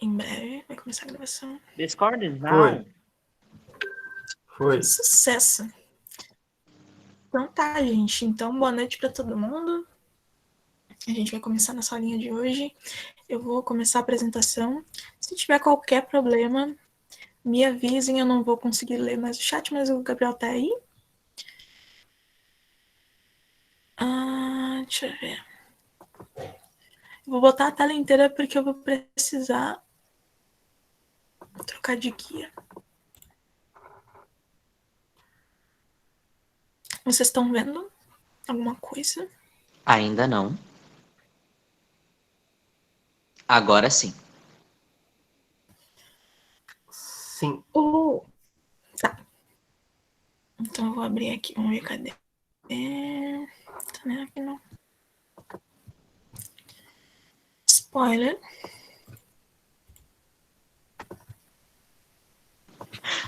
Em breve vai começar a gravação. Discord, não. Foi. Sucesso. Então tá, gente. Então, boa noite pra todo mundo. A gente vai começar nossa aulinha de hoje. Eu vou começar a apresentação. Se tiver qualquer problema, me avisem. Eu não vou conseguir ler mais o chat, mas o Gabriel tá aí. Deixa eu ver. Eu vou botar a tela inteira porque eu vou precisar trocar de guia. Vocês estão vendo alguma coisa? Ainda não. Agora sim. Sim. Tá. Então eu vou abrir aqui. Vamos ver, cadê? Tá vendo aqui não? Spoiler.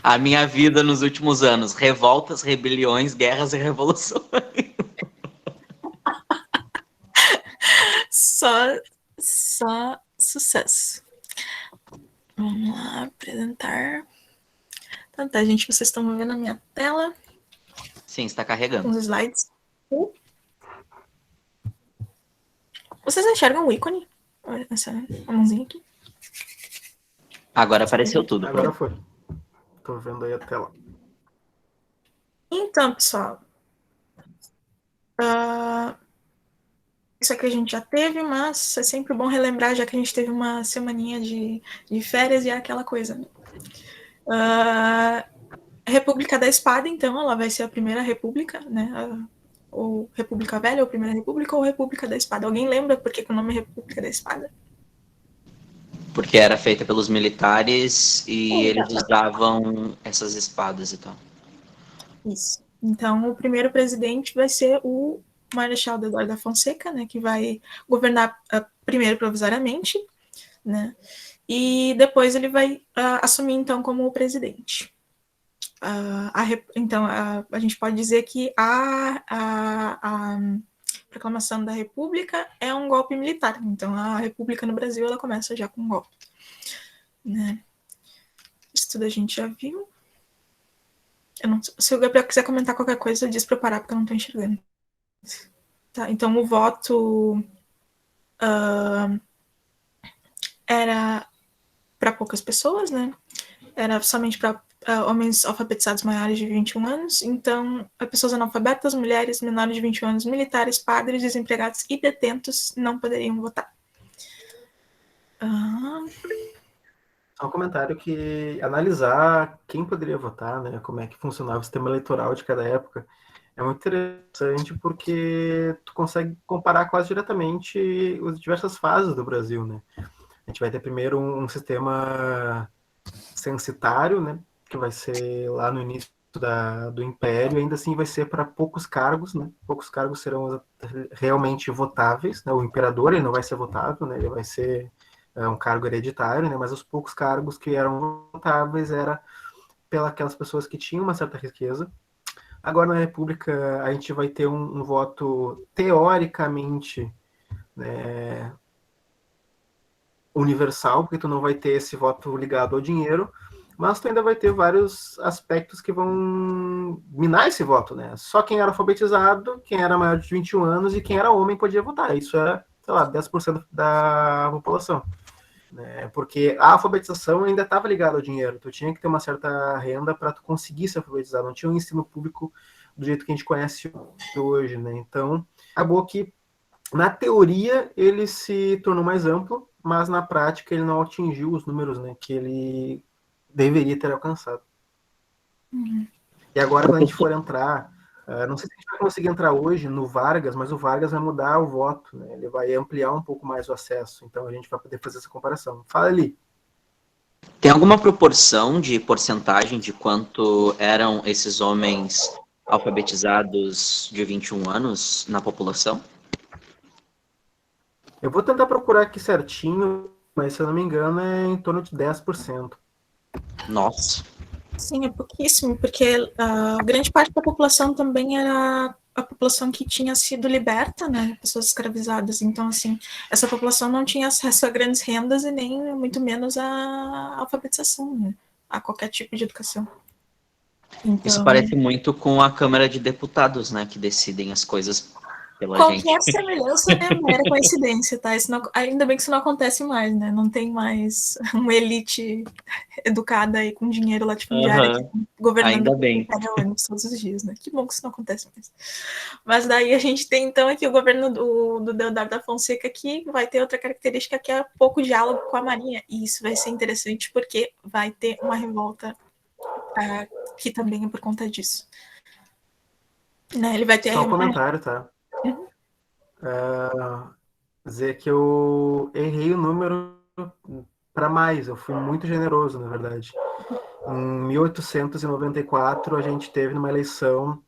A minha vida nos últimos anos. Revoltas, rebeliões, guerras e revoluções. Só sucesso. Vamos lá, apresentar. Então tá, gente, vocês estão vendo a minha tela? Sim, está carregando. Com os slides. Vocês enxergam o ícone? Olha essa mãozinha aqui. Agora apareceu tudo. Agora foi. Tô vendo aí a tela. Então, pessoal. Isso aqui a gente já teve, mas é sempre bom relembrar, já que a gente teve uma semaninha de férias e é aquela coisa, né? A República da Espada, então, ela vai ser a primeira república, né? Ou República Velha, ou Primeira República, ou República da Espada. Alguém lembra por que o nome é República da Espada? Porque era feita pelos militares e eles Exatamente. usavam essas espadas e tal. Isso. Então, o primeiro presidente vai ser o Marechal Deodoro da Fonseca, né? Que vai governar primeiro provisoriamente, né? E depois ele vai assumir, então, como o presidente. Então, a gente pode dizer que a proclamação da República é um golpe militar. Então, a República no Brasil, ela começa já com um golpe. Né? Isso tudo a gente já viu. Se o Gabriel quiser comentar qualquer coisa, diz para eu parar, porque eu não estou enxergando. Tá, então, o voto era para poucas pessoas, né? Era somente para homens alfabetizados maiores de 21 anos. Então, pessoas analfabetas, mulheres menores de 21 anos, militares, padres, desempregados e detentos não poderiam votar. Só um comentário que analisar quem poderia votar, né? Como é que funcionava o sistema eleitoral de cada época. É muito interessante porque tu consegue comparar quase diretamente as diversas fases do Brasil, né? A gente vai ter primeiro um sistema censitário, né? Que vai ser lá no início do Império, ainda assim vai ser para poucos cargos, né? Poucos cargos serão realmente votáveis, né? O imperador ele não vai ser votável, né? Ele vai ser um cargo hereditário, né? Mas os poucos cargos que eram votáveis era pelas pessoas que tinham uma certa riqueza. Agora, na República, a gente vai ter um voto teoricamente, né, universal, porque tu não vai ter esse voto ligado ao dinheiro, mas tu ainda vai ter vários aspectos que vão minar esse voto, né? Só quem era alfabetizado, quem era maior de 21 anos e quem era homem podia votar. Isso era, sei lá, 10% da população. Né? Porque a alfabetização ainda estava ligada ao dinheiro. Tu tinha que ter uma certa renda para tu conseguir se alfabetizar. Não tinha um ensino público do jeito que a gente conhece hoje, né? Então, acabou que, na teoria, ele se tornou mais amplo, mas na prática ele não atingiu os números, né, que ele deveria ter alcançado. E agora, quando a gente for entrar, não sei se a gente vai conseguir entrar hoje no Vargas, mas o Vargas vai mudar o voto, né? Ele vai ampliar um pouco mais o acesso, então a gente vai poder fazer essa comparação. Fala ali. Tem alguma proporção de porcentagem de quanto eram esses homens alfabetizados de 21 anos na população? Eu vou tentar procurar aqui certinho, mas se eu não me engano é em torno de 10%. Nossa. Sim, é pouquíssimo, porque grande parte da população também era a população que tinha sido liberta, né, pessoas escravizadas. Então, assim, essa população não tinha acesso a grandes rendas e nem muito menos a alfabetização, né, a qualquer tipo de educação. Então, Isso parece muito com a Câmara de Deputados, né, que decidem as coisas pela gente. qualquer semelhança é mera coincidência, tá? Isso não, ainda bem que isso não acontece mais, né? Não tem mais uma elite educada e com dinheiro latifundiário governando Ainda bem. ônibus todos os dias, né? Que bom que isso não acontece mais. Mas daí a gente tem, então, aqui o governo do Deodário da Fonseca, que vai ter outra característica, que é pouco diálogo com a Marinha. E isso vai ser interessante, porque vai ter uma revolta que também é por conta disso. Né? Ele vai ter Só um comentário, tá? Dizer que eu errei o número para mais, eu fui muito generoso, na verdade. Em 1894, a gente teve numa eleição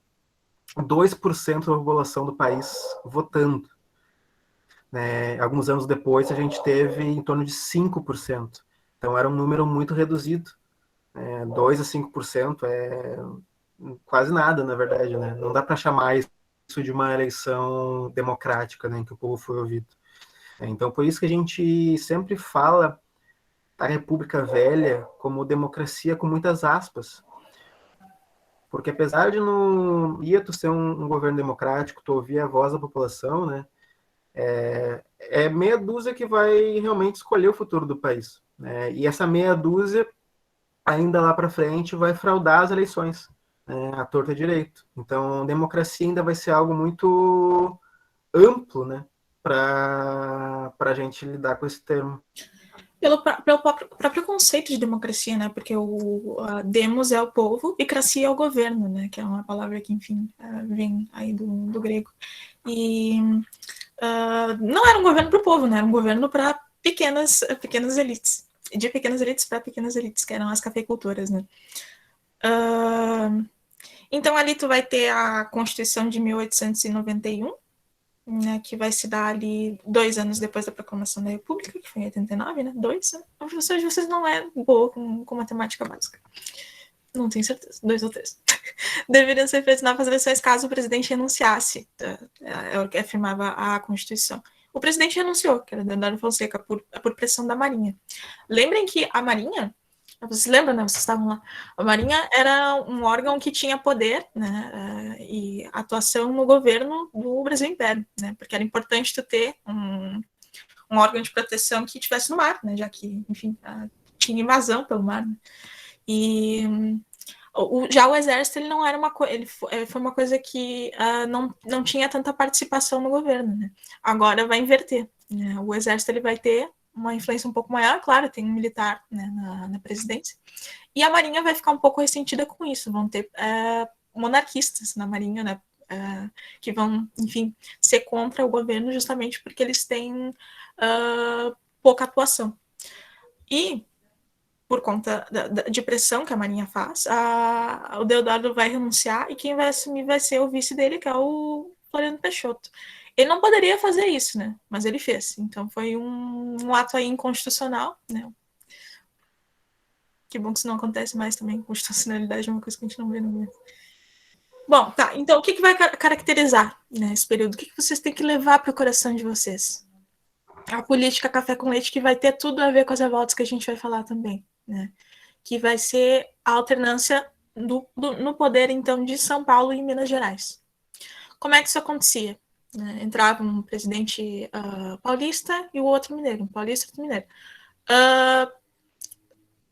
2% da população do país votando. Né? Alguns anos depois, a gente teve em torno de 5%. Então, era um número muito reduzido. 2 a 5% é quase nada, na verdade. Né? Não dá para chamar isso de uma eleição democrática, né, em que o povo foi ouvido. Então, por isso que a gente sempre fala a República Velha como democracia com muitas aspas. Porque apesar de não ia tu ser um governo democrático, tu ouvir a voz da população, né, é meia dúzia que vai realmente escolher o futuro do país. Né, e essa meia dúzia, ainda lá para frente, vai fraudar as eleições, né, à torta direito. Então, democracia ainda vai ser algo muito amplo, né, para a gente lidar com esse termo. Pelo próprio conceito de democracia, né? Porque o demos é o povo e cracia é o governo, né? Que é uma palavra que, enfim, vem aí do grego. E não era um governo para o povo, né? Era um governo para pequenas elites. De pequenas elites para pequenas elites, que eram as cafeicultoras, né? Então, ali tu vai ter a Constituição de 1891, né, que vai se dar ali 2 anos depois da proclamação da República, que foi em 89, né? 2. Vocês não é boa com matemática básica. Não tenho certeza. 2 ou 3. Deveriam ser feitas novas eleições caso o presidente renunciasse. É o que afirmava a Constituição. O presidente renunciou, que era Deodário Fonseca, por pressão da Marinha. Lembrem que a Marinha, vocês lembram, né? Vocês estavam lá. A Marinha era um órgão que tinha poder, né, e atuação no governo do Brasil Império, né? Porque era importante tu ter um órgão de proteção que estivesse no mar, né? Já que, enfim, tinha invasão pelo mar. Né? E já o exército, ele não era uma coisa, ele foi uma coisa que não tinha tanta participação no governo, né? Agora vai inverter, né? O exército, ele vai ter uma influência um pouco maior, claro, tem um militar, né, na presidência, e a Marinha vai ficar um pouco ressentida com isso, vão ter monarquistas na Marinha, né, que vão, enfim, ser contra o governo justamente porque eles têm pouca atuação. E, por conta de pressão que a Marinha faz, o Deodário vai renunciar e quem vai assumir vai ser o vice dele, que é o Floriano Peixoto. Ele não poderia fazer isso, né? Mas ele fez. Então foi um ato aí inconstitucional, né? Que bom que isso não acontece mais também. Constitucionalidade é uma coisa que a gente não vê no momento. Bom, tá. Então o que vai caracterizar, né, esse período? O que vocês têm que levar para o coração de vocês? A política café com leite, que vai ter tudo a ver com as revoltas que a gente vai falar também, né? Que vai ser a alternância no poder, então, de São Paulo e Minas Gerais. Como é que isso acontecia? Entrava um presidente paulista e o outro mineiro, um paulista e outro mineiro.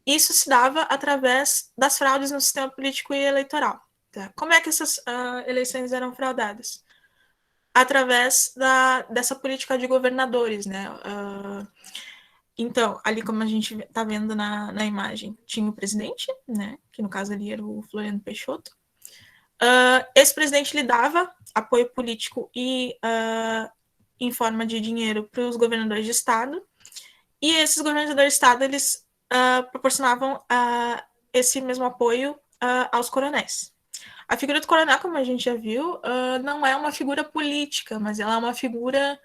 Isso se dava através das fraudes no sistema político e eleitoral. Tá? Como é que essas eleições eram fraudadas? Através dessa política de governadores, né? Então, ali como a gente está vendo na imagem, tinha o presidente, né? Que no caso ali era o Floriano Peixoto. Esse presidente lhe dava apoio político e em forma de dinheiro para os governadores de estado, e esses governadores de estado, eles proporcionavam esse mesmo apoio aos coronéis. A figura do coronel, como a gente já viu, não é uma figura política, mas ela é uma figura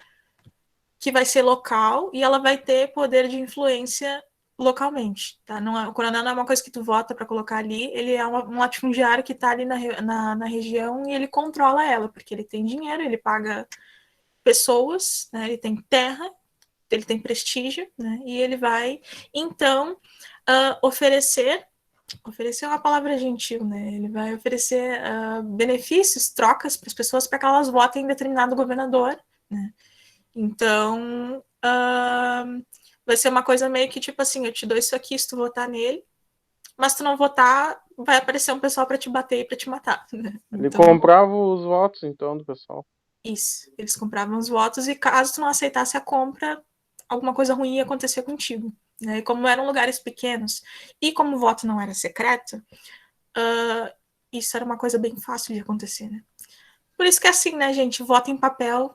que vai ser local e ela vai ter poder de influência localmente, tá? Não é, o coronel não é uma coisa que tu vota para colocar ali, ele é um latifundiário que está ali na região e ele controla ela, porque ele tem dinheiro, ele paga pessoas, né? Ele tem terra, ele tem prestígio, né? E ele vai, então, oferecer é uma palavra gentil, né? Ele vai oferecer benefícios, trocas para as pessoas para que elas votem em determinado governador, né? Então, vai ser uma coisa meio que tipo assim, eu te dou isso aqui se tu votar nele, mas se tu não votar, vai aparecer um pessoal para te bater e para te matar, né? Ele Então, comprava os votos, então, do pessoal. isso, eles compravam os votos e caso tu não aceitasse a compra, alguma coisa ruim ia acontecer contigo, né? E como eram lugares pequenos e como o voto não era secreto, isso era uma coisa bem fácil de acontecer, né? Por isso que é assim, né, gente, voto em papel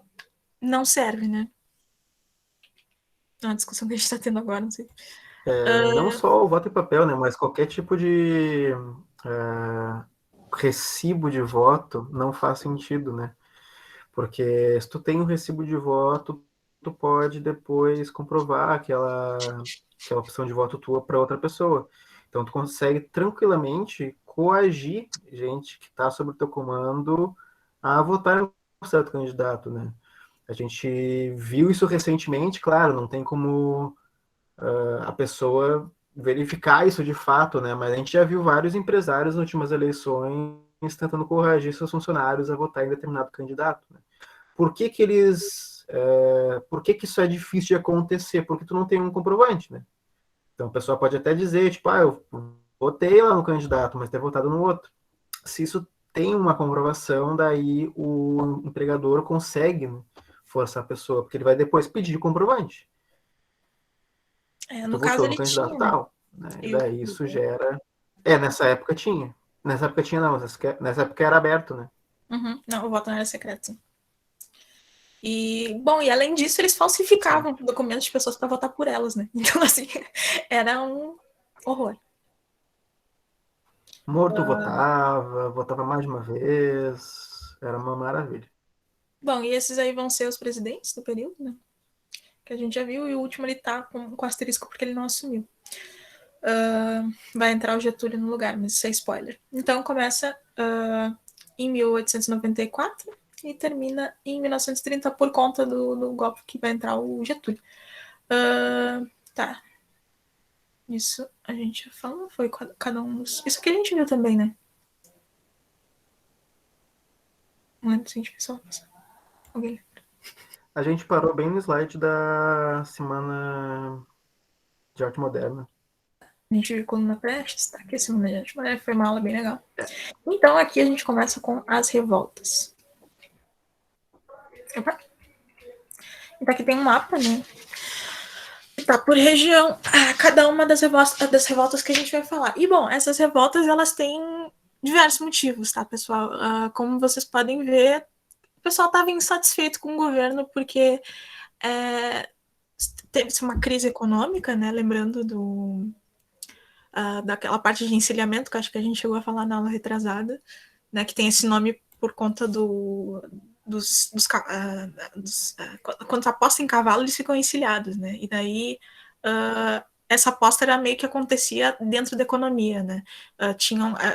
não serve, né? É uma discussão que a gente está tendo agora, não sei. Não só o voto em papel, né, mas qualquer tipo de recibo de voto não faz sentido, né? Porque se tu tem um recibo de voto, tu pode depois comprovar aquela opção de voto tua para outra pessoa. Então tu consegue tranquilamente coagir gente que está sob o teu comando a votar em um certo candidato, né? A gente viu isso recentemente, claro, não tem como a pessoa verificar isso de fato, né? Mas a gente já viu vários empresários nas últimas eleições tentando coagir seus funcionários a votar em determinado candidato, né? Por que que eles... por que que isso é difícil de acontecer? Porque tu não tem um comprovante, né? Então a pessoa pode até dizer, tipo, eu votei lá no candidato, mas ter votado no outro. Se isso tem uma comprovação, daí o empregador consegue, né, forçar a pessoa, porque ele vai depois pedir o comprovante. No Tu caso votou no ele candidato tinha, né? tal, né? E daí isso gera... nessa época tinha. Nessa época tinha, não. Nessa época era aberto, né? Uhum. Não, o voto não era secreto. E, bom, e além disso, eles Sim. falsificavam documentos de pessoas para votar por elas, né? Então, assim, era um horror. Morto votava mais de uma vez, era uma maravilha. Bom, e esses aí vão ser os presidentes do período, né? Que a gente já viu, e o último ele tá com asterisco porque ele não assumiu. Vai entrar o Getúlio no lugar, mas isso é spoiler. Então começa em 1894 e termina em 1930 por conta do golpe que vai entrar o Getúlio. Tá. Isso a gente já falou, foi cada um dos... Isso aqui a gente viu também, né? Não lembro se a gente viu só. Alguém? A gente parou bem no slide da Semana de Arte Moderna. A gente viu Coluna Prestes, tá? Que esse momento foi uma aula bem legal. Então aqui a gente começa com as revoltas. Opa. Então aqui tem um mapa, né? Tá por região, cada uma das revoltas que a gente vai falar. E, bom, essas revoltas, elas têm diversos motivos, tá, pessoal? Como vocês podem ver, o pessoal estava insatisfeito com o governo porque teve-se uma crise econômica, né? Lembrando daquela parte de encilhamento que acho que a gente chegou a falar na aula retrasada, né? Que tem esse nome por conta quando tu aposta em cavalo, eles ficam encilhados, né? E daí essa aposta era meio que acontecia dentro da economia, né?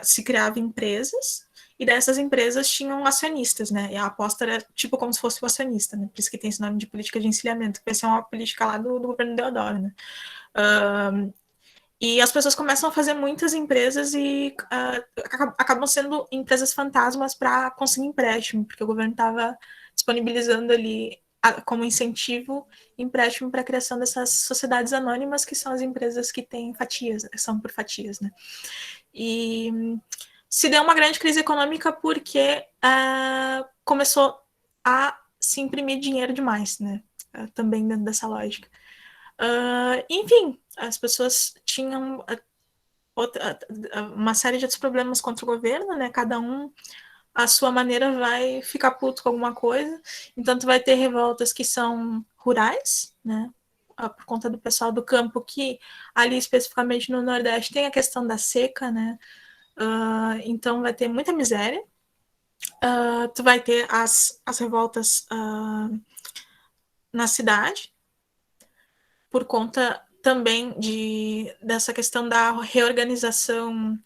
Se criavam empresas e dessas empresas tinham acionistas, né? E a aposta era tipo como se fosse o acionista, né? Por isso que tem esse nome de política de encilhamento, que vai ser uma política lá do governo Deodoro, né? E as pessoas começam a fazer muitas empresas e acabam sendo empresas fantasmas para conseguir empréstimo, porque o governo estava disponibilizando ali como incentivo empréstimo para a criação dessas sociedades anônimas, que são as empresas que têm fatias, são por fatias, né? E se deu uma grande crise econômica porque começou a se imprimir dinheiro demais, né? Também dentro dessa lógica. Enfim, as pessoas tinham uma série de outros problemas contra o governo, né? Cada um, à sua maneira, vai ficar puto com alguma coisa. Então, tu vai ter revoltas que são rurais, né? Por conta do pessoal do campo, que ali especificamente no Nordeste tem a questão da seca, né? Então, vai ter muita miséria. Tu vai ter as revoltas na cidade, por conta também dessa questão da reorganização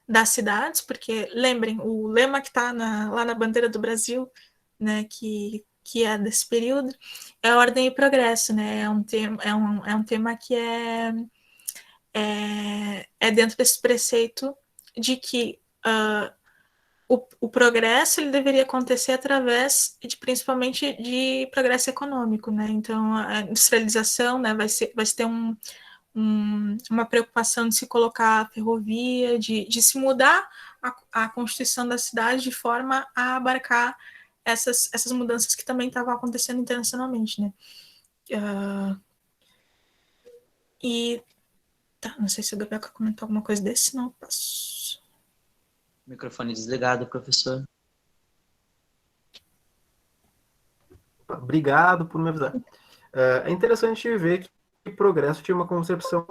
das cidades, porque lembrem, o lema que está lá na bandeira do Brasil, né, que é desse período, é ordem e progresso, né? É um tema que é dentro desse preceito de que o progresso ele deveria acontecer através principalmente de progresso econômico, né? Então a industrialização, né, vai ter uma preocupação de se colocar a ferrovia, de se mudar a constituição da cidade de forma a abarcar essas mudanças que também estavam acontecendo internacionalmente, né? E tá, não sei se o Gabriel comentou alguma coisa desse, não eu passo. Microfone desligado, professor. Obrigado por me avisar. É interessante ver que o progresso tinha uma concepção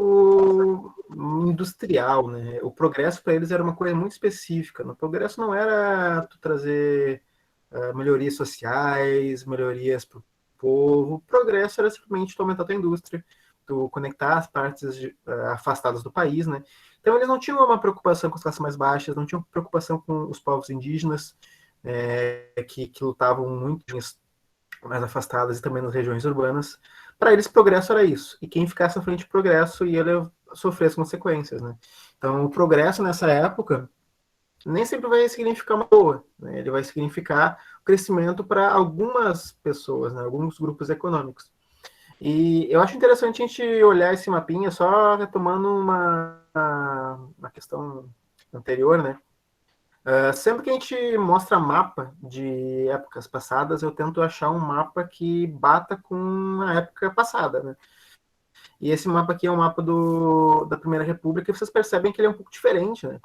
industrial, né? O progresso para eles era uma coisa muito específica. O progresso não era tu trazer melhorias sociais, melhorias para o povo. O progresso era simplesmente tu aumentar a tua indústria, tu conectar as partes afastadas do país, né? Então eles não tinham uma preocupação com as classes mais baixas, não tinham preocupação com os povos indígenas, que lutavam muito mais afastadas e também nas regiões urbanas. Para eles, progresso era isso. E quem ficasse na frente do progresso ia sofrer as consequências, né? Então, o progresso nessa época nem sempre vai significar uma boa, né? Ele vai significar crescimento para algumas pessoas, né? Alguns grupos econômicos. E eu acho interessante a gente olhar esse mapinha, só retomando uma questão anterior, né? Sempre que a gente mostra mapa de épocas passadas, eu tento achar um mapa que bata com a época passada, né? E esse mapa aqui é um mapa da Primeira República, e vocês percebem que ele é um pouco diferente, né?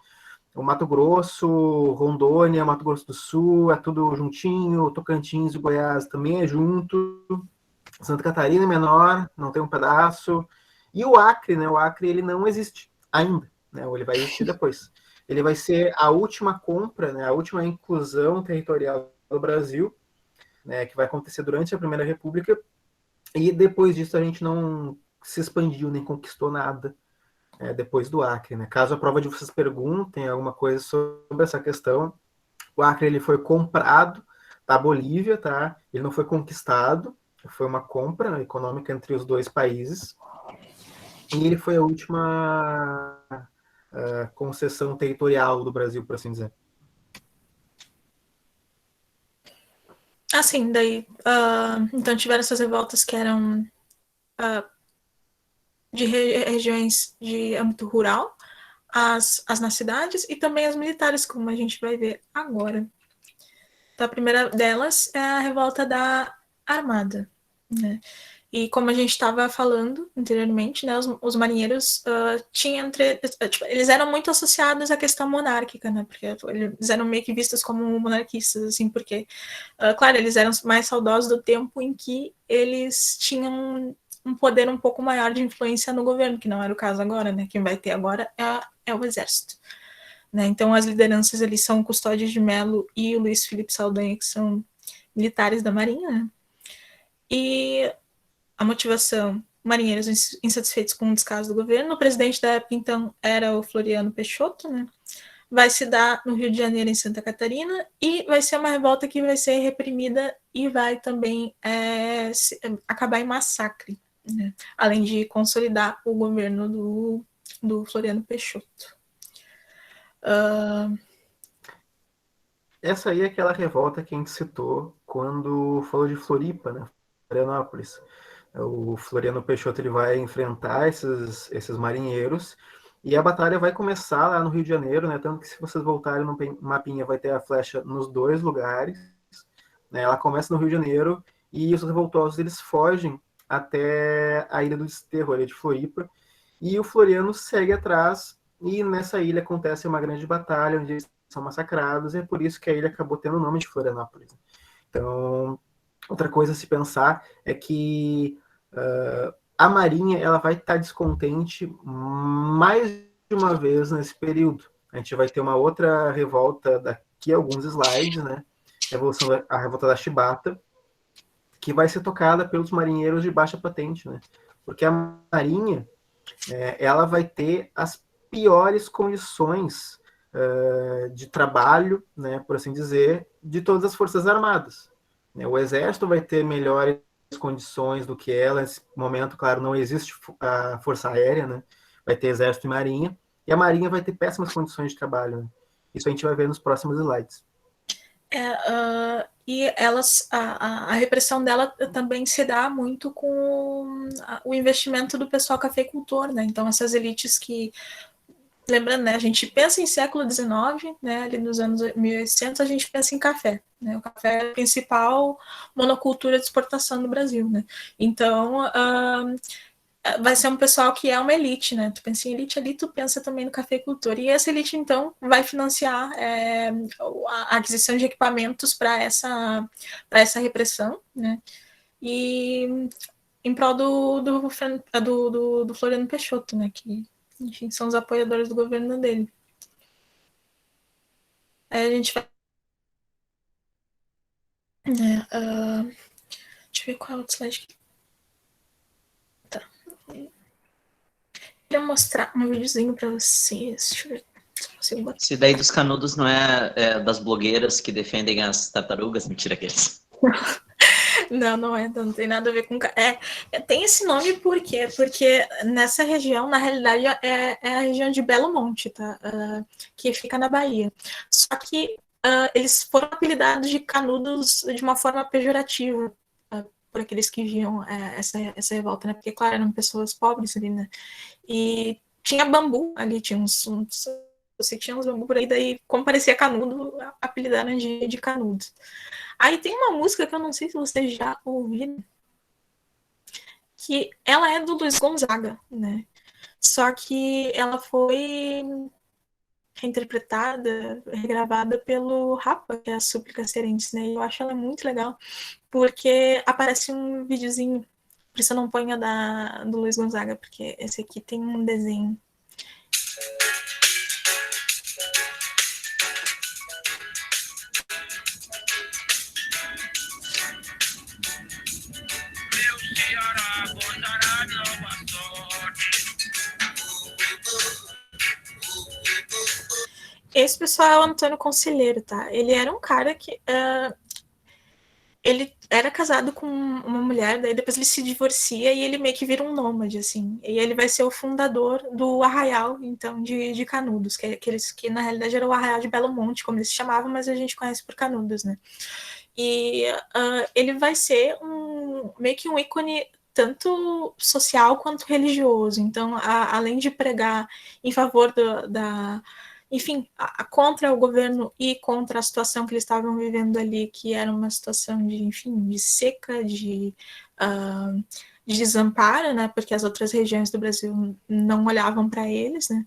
O Mato Grosso, Rondônia, Mato Grosso do Sul, é tudo juntinho, Tocantins e Goiás também é junto, Santa Catarina é menor, não tem um pedaço, e o Acre, né? O Acre ele não existe ainda, né? Ou ele vai existir depois. Ele vai ser a última compra, né, a última inclusão territorial do Brasil, né, que vai acontecer durante a Primeira República, e depois disso a gente não se expandiu nem conquistou nada depois do Acre. Né? Caso a prova de vocês perguntem alguma coisa sobre essa questão, o Acre ele foi comprado da Bolívia, tá? Ele não foi conquistado, foi uma compra econômica entre os dois países, e ele foi a última concessão territorial do Brasil, por assim dizer. Assim, daí, então tiveram essas revoltas que eram de regiões de âmbito rural, as nas cidades e também as militares, como a gente vai ver agora. Então, a primeira delas é a revolta da Armada, né? E como a gente estava falando anteriormente, né, os marinheiros tinham eles eram muito associados à questão monárquica, né? Porque eles eram meio que vistos como monarquistas, assim, porque, claro, eles eram mais saudosos do tempo em que eles tinham um poder um pouco maior de influência no governo, que não era o caso agora, né? Quem vai ter agora é o exército. Né? Então, as lideranças ali são o Custódio de Melo e o Luiz Felipe Saldanha, que são militares da Marinha, né? E a motivação, marinheiros insatisfeitos com o descaso do governo. O presidente da época, então, era o Floriano Peixoto, né? Vai se dar no Rio de Janeiro, em Santa Catarina, e vai ser uma revolta que vai ser reprimida e vai também acabar em massacre, né? Além de consolidar o governo do Floriano Peixoto. Essa aí é aquela revolta que a gente citou quando falou de Floripa, né? Florianópolis. O Floriano Peixoto ele vai enfrentar esses marinheiros e a batalha vai começar lá no Rio de Janeiro, né? Tanto que se vocês voltarem no mapinha vai ter a flecha nos dois lugares. Né? Ela começa no Rio de Janeiro e os revoltosos eles fogem até a Ilha do Desterro, a Ilha de Floripa, e o Floriano segue atrás e nessa ilha acontece uma grande batalha onde eles são massacrados, e é por isso que a ilha acabou tendo o nome de Florianópolis. Então, outra coisa a se pensar é que a Marinha ela vai estar descontente mais de uma vez nesse período. A gente vai ter uma outra revolta daqui a alguns slides, né? A revolta da Chibata, que vai ser tocada pelos marinheiros de baixa patente, né? Porque a Marinha, ela vai ter as piores condições de trabalho, né, por assim dizer, de todas as Forças Armadas. O Exército vai ter melhores condições do que ela. Nesse momento, claro, não existe a Força Aérea, né? Vai ter Exército e Marinha, e a Marinha vai ter péssimas condições de trabalho, né? Isso a gente vai ver nos próximos slides. E a repressão dela também se dá muito com o investimento do pessoal cafeicultor, né? Então, essas elites que, lembrando, né, a gente pensa em século XIX, né, ali nos anos 1800, a gente pensa em café, né? O café é a principal monocultura de exportação no Brasil, né? Então, vai ser um pessoal que é uma elite, né? Tu pensa em elite ali, tu pensa também no cafeicultor. E essa elite, então, vai financiar a aquisição de equipamentos para essa repressão, né? E em prol do Floriano Peixoto, né? Que, enfim, são os apoiadores do governo dele. Aí a gente vai. Deixa eu ver qual é o outro slide aqui. Tá. Queria mostrar um videozinho para vocês. Deixa eu ver se eu consigo botar. Esse daí dos canudos não é das blogueiras que defendem as tartarugas? Mentira, aqueles. Não é, não tem nada a ver com. Tem esse nome por quê? Porque nessa região, na realidade, é a região de Belo Monte, tá? Que fica na Bahia. Só que eles foram apelidados de canudos de uma forma pejorativa por aqueles que viam essa revolta, né? Porque, claro, eram pessoas pobres ali, né? E tinha bambu ali, tinha uns você tinha uns bambu por aí, daí, como parecia canudo, apelidaram de canudos. Aí tem uma música que eu não sei se vocês já ouviram, que ela é do Luiz Gonzaga, né? Só que ela foi reinterpretada, regravada pelo Rapa, que é a Súplica Cearense, né? E eu acho ela muito legal, porque aparece um videozinho, por isso eu não ponho a do Luiz Gonzaga, porque esse aqui tem um desenho. Esse pessoal é o Antônio Conselheiro, tá? Ele era um cara que ele era casado com uma mulher, daí depois ele se divorcia e ele meio que vira um nômade, assim. E ele vai ser o fundador do Arraial, então, de Canudos, que na realidade era o Arraial de Belo Monte, como eles se chamavam, mas a gente conhece por Canudos, né? E ele vai ser meio que um ícone tanto social quanto religioso. Então, além de pregar em favor enfim, contra o governo e contra a situação que eles estavam vivendo ali, que era uma situação de, enfim, de seca, de desamparo, né, porque as outras regiões do Brasil não olhavam para eles, né,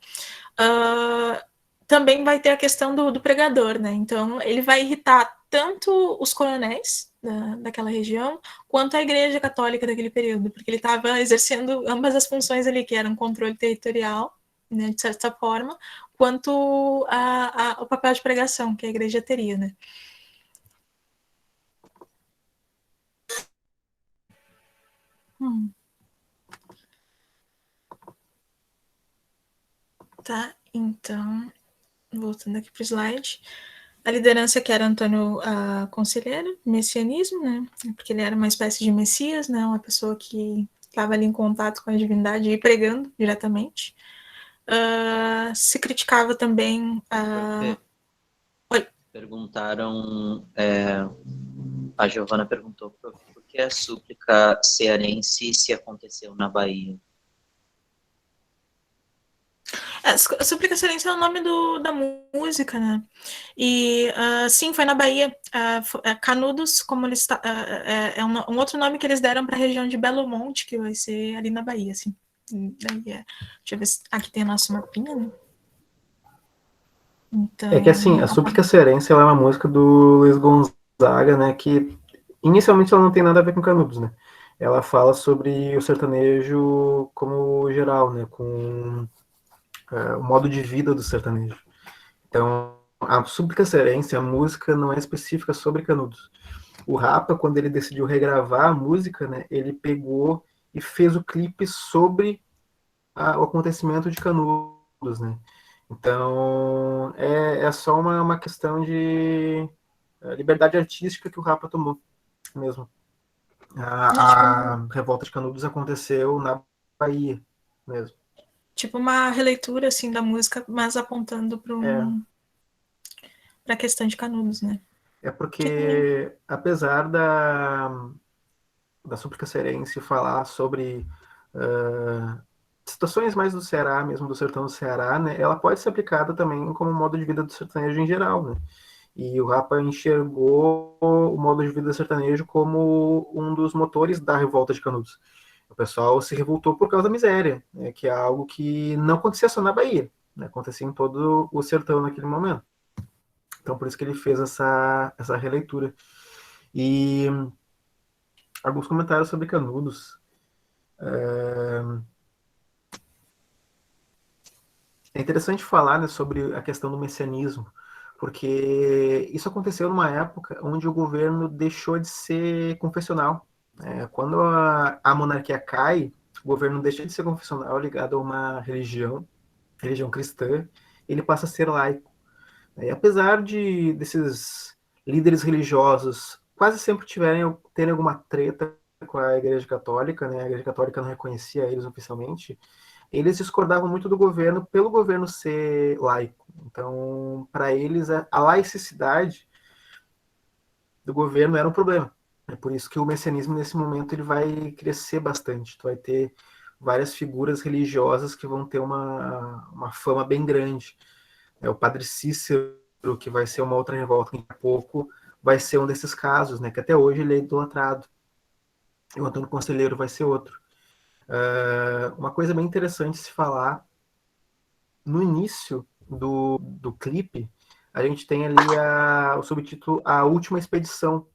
também vai ter a questão do pregador, né, então ele vai irritar tanto os coronéis daquela região, quanto a igreja católica daquele período, porque ele estava exercendo ambas as funções ali, que eram controle territorial, né, de certa forma, quanto o papel de pregação que a igreja teria, né. Tá, então, voltando aqui para o slide. A liderança que era Antônio Conselheiro, messianismo, né, porque ele era uma espécie de messias, né, uma pessoa que estava ali em contato com a divindade e pregando diretamente. Se criticava também Oi. Perguntaram, a Giovana perguntou por que a súplica cearense se aconteceu na Bahia? A Súplica Cearense é o nome da música, né? E sim, foi na Bahia. Canudos, como eles é um outro nome que eles deram para a região de Belo Monte, que vai ser ali na Bahia, assim. Deixa eu ver se aqui tem o nosso mapinha, né? Então, É que assim, a Súplica Cearense ela é uma música do Luiz Gonzaga, né? Que inicialmente ela não tem nada a ver com Canudos, né? Ela fala sobre o sertanejo como geral, né? Com o modo de vida do sertanejo. Então, a Súplica Cearense, a música não é específica sobre Canudos. O Rapa, quando ele decidiu regravar a música, né? Ele pegou e fez o clipe sobre o acontecimento de Canudos, né? Então, é só uma questão de liberdade artística que o Rapa tomou mesmo. A revolta de Canudos aconteceu na Bahia mesmo. Tipo uma releitura, assim, da música, mas apontando para a questão de Canudos, né? Porque, apesar da súplica cearense falar sobre situações mais do Ceará, mesmo do sertão do Ceará, né, ela pode ser aplicada também como modo de vida do sertanejo em geral, né? E o Rapa enxergou o modo de vida sertanejo como um dos motores da revolta de Canudos. O pessoal se revoltou por causa da miséria, né, que é algo que não acontecia só na Bahia, né, acontecia em todo o sertão naquele momento. Então, por isso que ele fez essa releitura. E alguns comentários sobre Canudos. É interessante falar, né, sobre a questão do messianismo, porque isso aconteceu numa época onde o governo deixou de ser confessional. Quando a monarquia cai, o governo deixa de ser confessional ligado a uma religião cristã, ele passa a ser laico. E apesar desses líderes religiosos quase sempre terem alguma treta com a Igreja Católica, né, a Igreja Católica não reconhecia eles oficialmente, eles discordavam muito do governo pelo governo ser laico. Então, para eles, a laicidade do governo era um problema. É por isso que o messianismo, nesse momento, ele vai crescer bastante. Tu vai ter várias figuras religiosas que vão ter uma fama bem grande. O Padre Cícero, que vai ser uma outra revolta daqui a pouco, vai ser um desses casos, né? Que até hoje ele é idolatrado. E o Antônio Conselheiro vai ser outro. Uma coisa bem interessante se falar, no início do clipe, a gente tem ali o subtítulo A Última Expedição.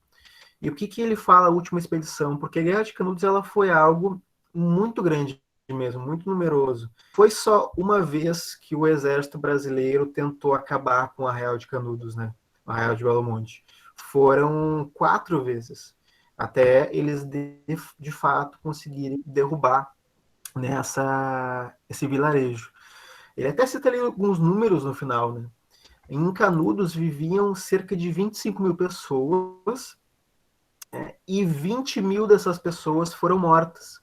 E o que ele fala, a Última Expedição? Porque a Guerra de Canudos ela foi algo muito grande mesmo, muito numeroso. Foi só uma vez que o exército brasileiro tentou acabar com o Arraial de Canudos, né? O Arraial de Belo Monte. Foram 4 vezes, até eles de fato conseguirem derrubar, né, esse vilarejo. Ele até cita ali alguns números no final, né? Em Canudos viviam cerca de 25 mil pessoas, e 20 mil dessas pessoas foram mortas.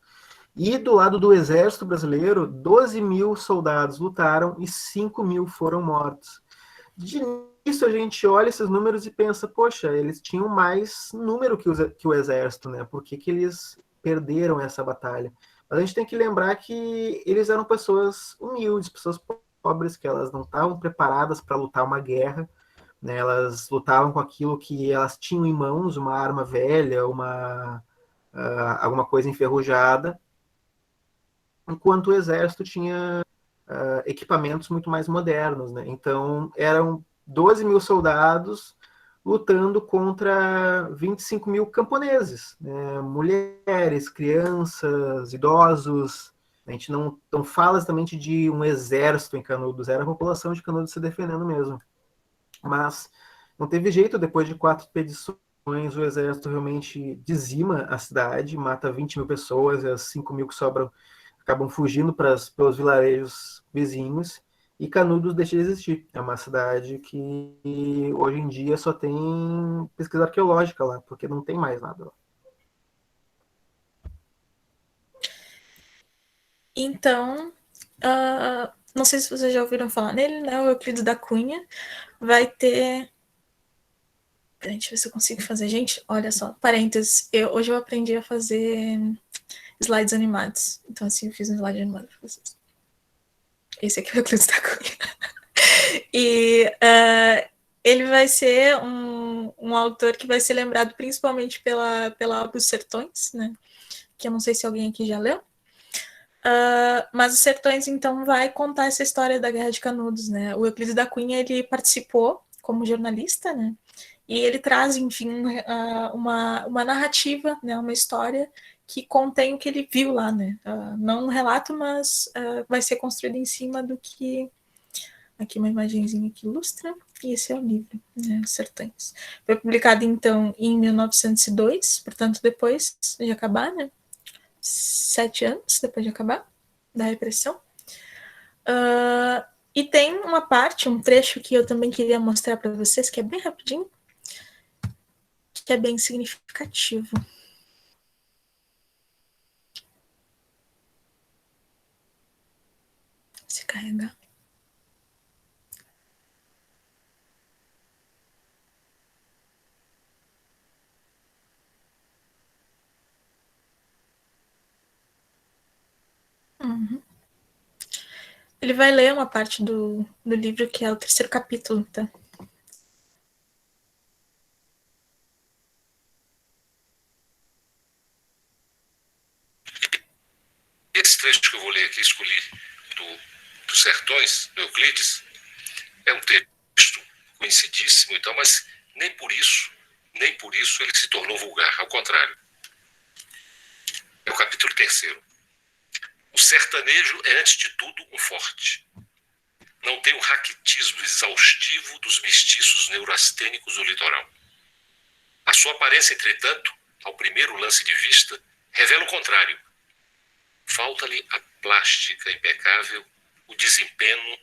E do lado do exército brasileiro, 12 mil soldados lutaram e 5 mil foram mortos. De início a gente olha esses números e pensa, poxa, eles tinham mais número que o exército, né? Por que eles perderam essa batalha? Mas a gente tem que lembrar que eles eram pessoas humildes, pessoas pobres, que elas não estavam preparadas para lutar uma guerra, né? Elas lutavam com aquilo que elas tinham em mãos, uma arma velha, alguma coisa enferrujada, enquanto o exército tinha equipamentos muito mais modernos, né? Então, eram 12 mil soldados lutando contra 25 mil camponeses, né? Mulheres, crianças, idosos. A gente não fala exatamente de um exército em Canudos, era a população de Canudos se defendendo mesmo. Mas não teve jeito, depois de 4 expedições, o exército realmente dizima a cidade, mata 20 mil pessoas, e as 5 mil que sobram acabam fugindo pelos vilarejos vizinhos, e Canudos deixa de existir. É uma cidade que hoje em dia só tem pesquisa arqueológica lá, porque não tem mais nada lá. Então, não sei se vocês já ouviram falar nele, né? O Euclides da Cunha vai ter. Deixa eu ver se eu consigo fazer. Gente, olha só, parênteses. Hoje eu aprendi a fazer slides animados. Então, assim, eu fiz um slide animado para vocês. Esse aqui é o Euclides da Cunha. E ele vai ser um autor que vai ser lembrado principalmente pela obra Os Sertões, né? Que eu não sei se alguém aqui já leu. Mas Os Sertões, então, vai contar essa história da Guerra de Canudos, né? O Euclides da Cunha, ele participou como jornalista, né? E ele traz, enfim, uma narrativa, né? Uma história que contém o que ele viu lá, né? Não um relato, mas vai ser construído em cima do que... Aqui uma imagenzinha que ilustra, e esse é o livro, né, Os Sertões. Foi publicado, então, em 1902, portanto, depois de acabar, né? 7 anos depois de acabar da repressão. E tem uma parte, um trecho que eu também queria mostrar para vocês, que é bem rapidinho, que é bem significativo. Se carregar. Uhum. Ele vai ler uma parte do livro que é o 3º capítulo, tá? Esse trecho que eu vou ler aqui, escolhi dos Sertões, do Euclides, é um texto conhecidíssimo e tal, mas nem por isso ele se tornou vulgar, ao contrário. É o capítulo 3º. O sertanejo é, antes de tudo, um forte. Não tem o raquitismo exaustivo dos mestiços neurastênicos do litoral. A sua aparência, entretanto, ao primeiro lance de vista, revela o contrário. Falta-lhe a plástica impecável, o desempenho,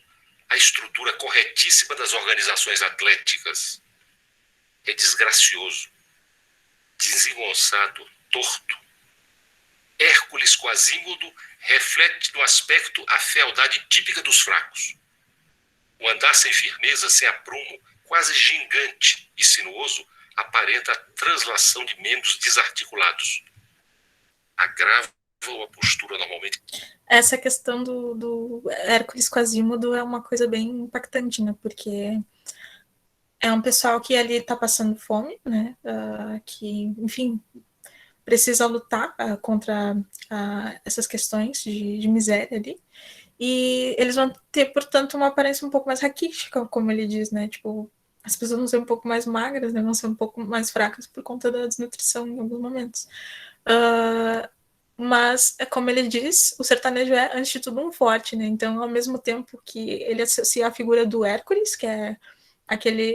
a estrutura corretíssima das organizações atléticas. É desgracioso, desengonçado, torto. Hércules Quasímodo reflete no aspecto a fealdade típica dos fracos. O andar sem firmeza, sem aprumo, quase gigante e sinuoso, aparenta a translação de membros desarticulados. Agrava a postura normalmente. Essa questão do Hércules Quasímodo é uma coisa bem impactante, né? Porque é um pessoal que ali está passando fome, né? Que, enfim, precisa lutar contra essas questões de miséria ali. E eles vão ter, portanto, uma aparência um pouco mais raquítica, como ele diz, né? Tipo, as pessoas vão ser um pouco mais magras, né? Vão ser um pouco mais fracas por conta da desnutrição em alguns momentos. Mas, como ele diz, o sertanejo é, antes de tudo, um forte, né? Então, ao mesmo tempo que ele associa a figura do Hércules, que é aquele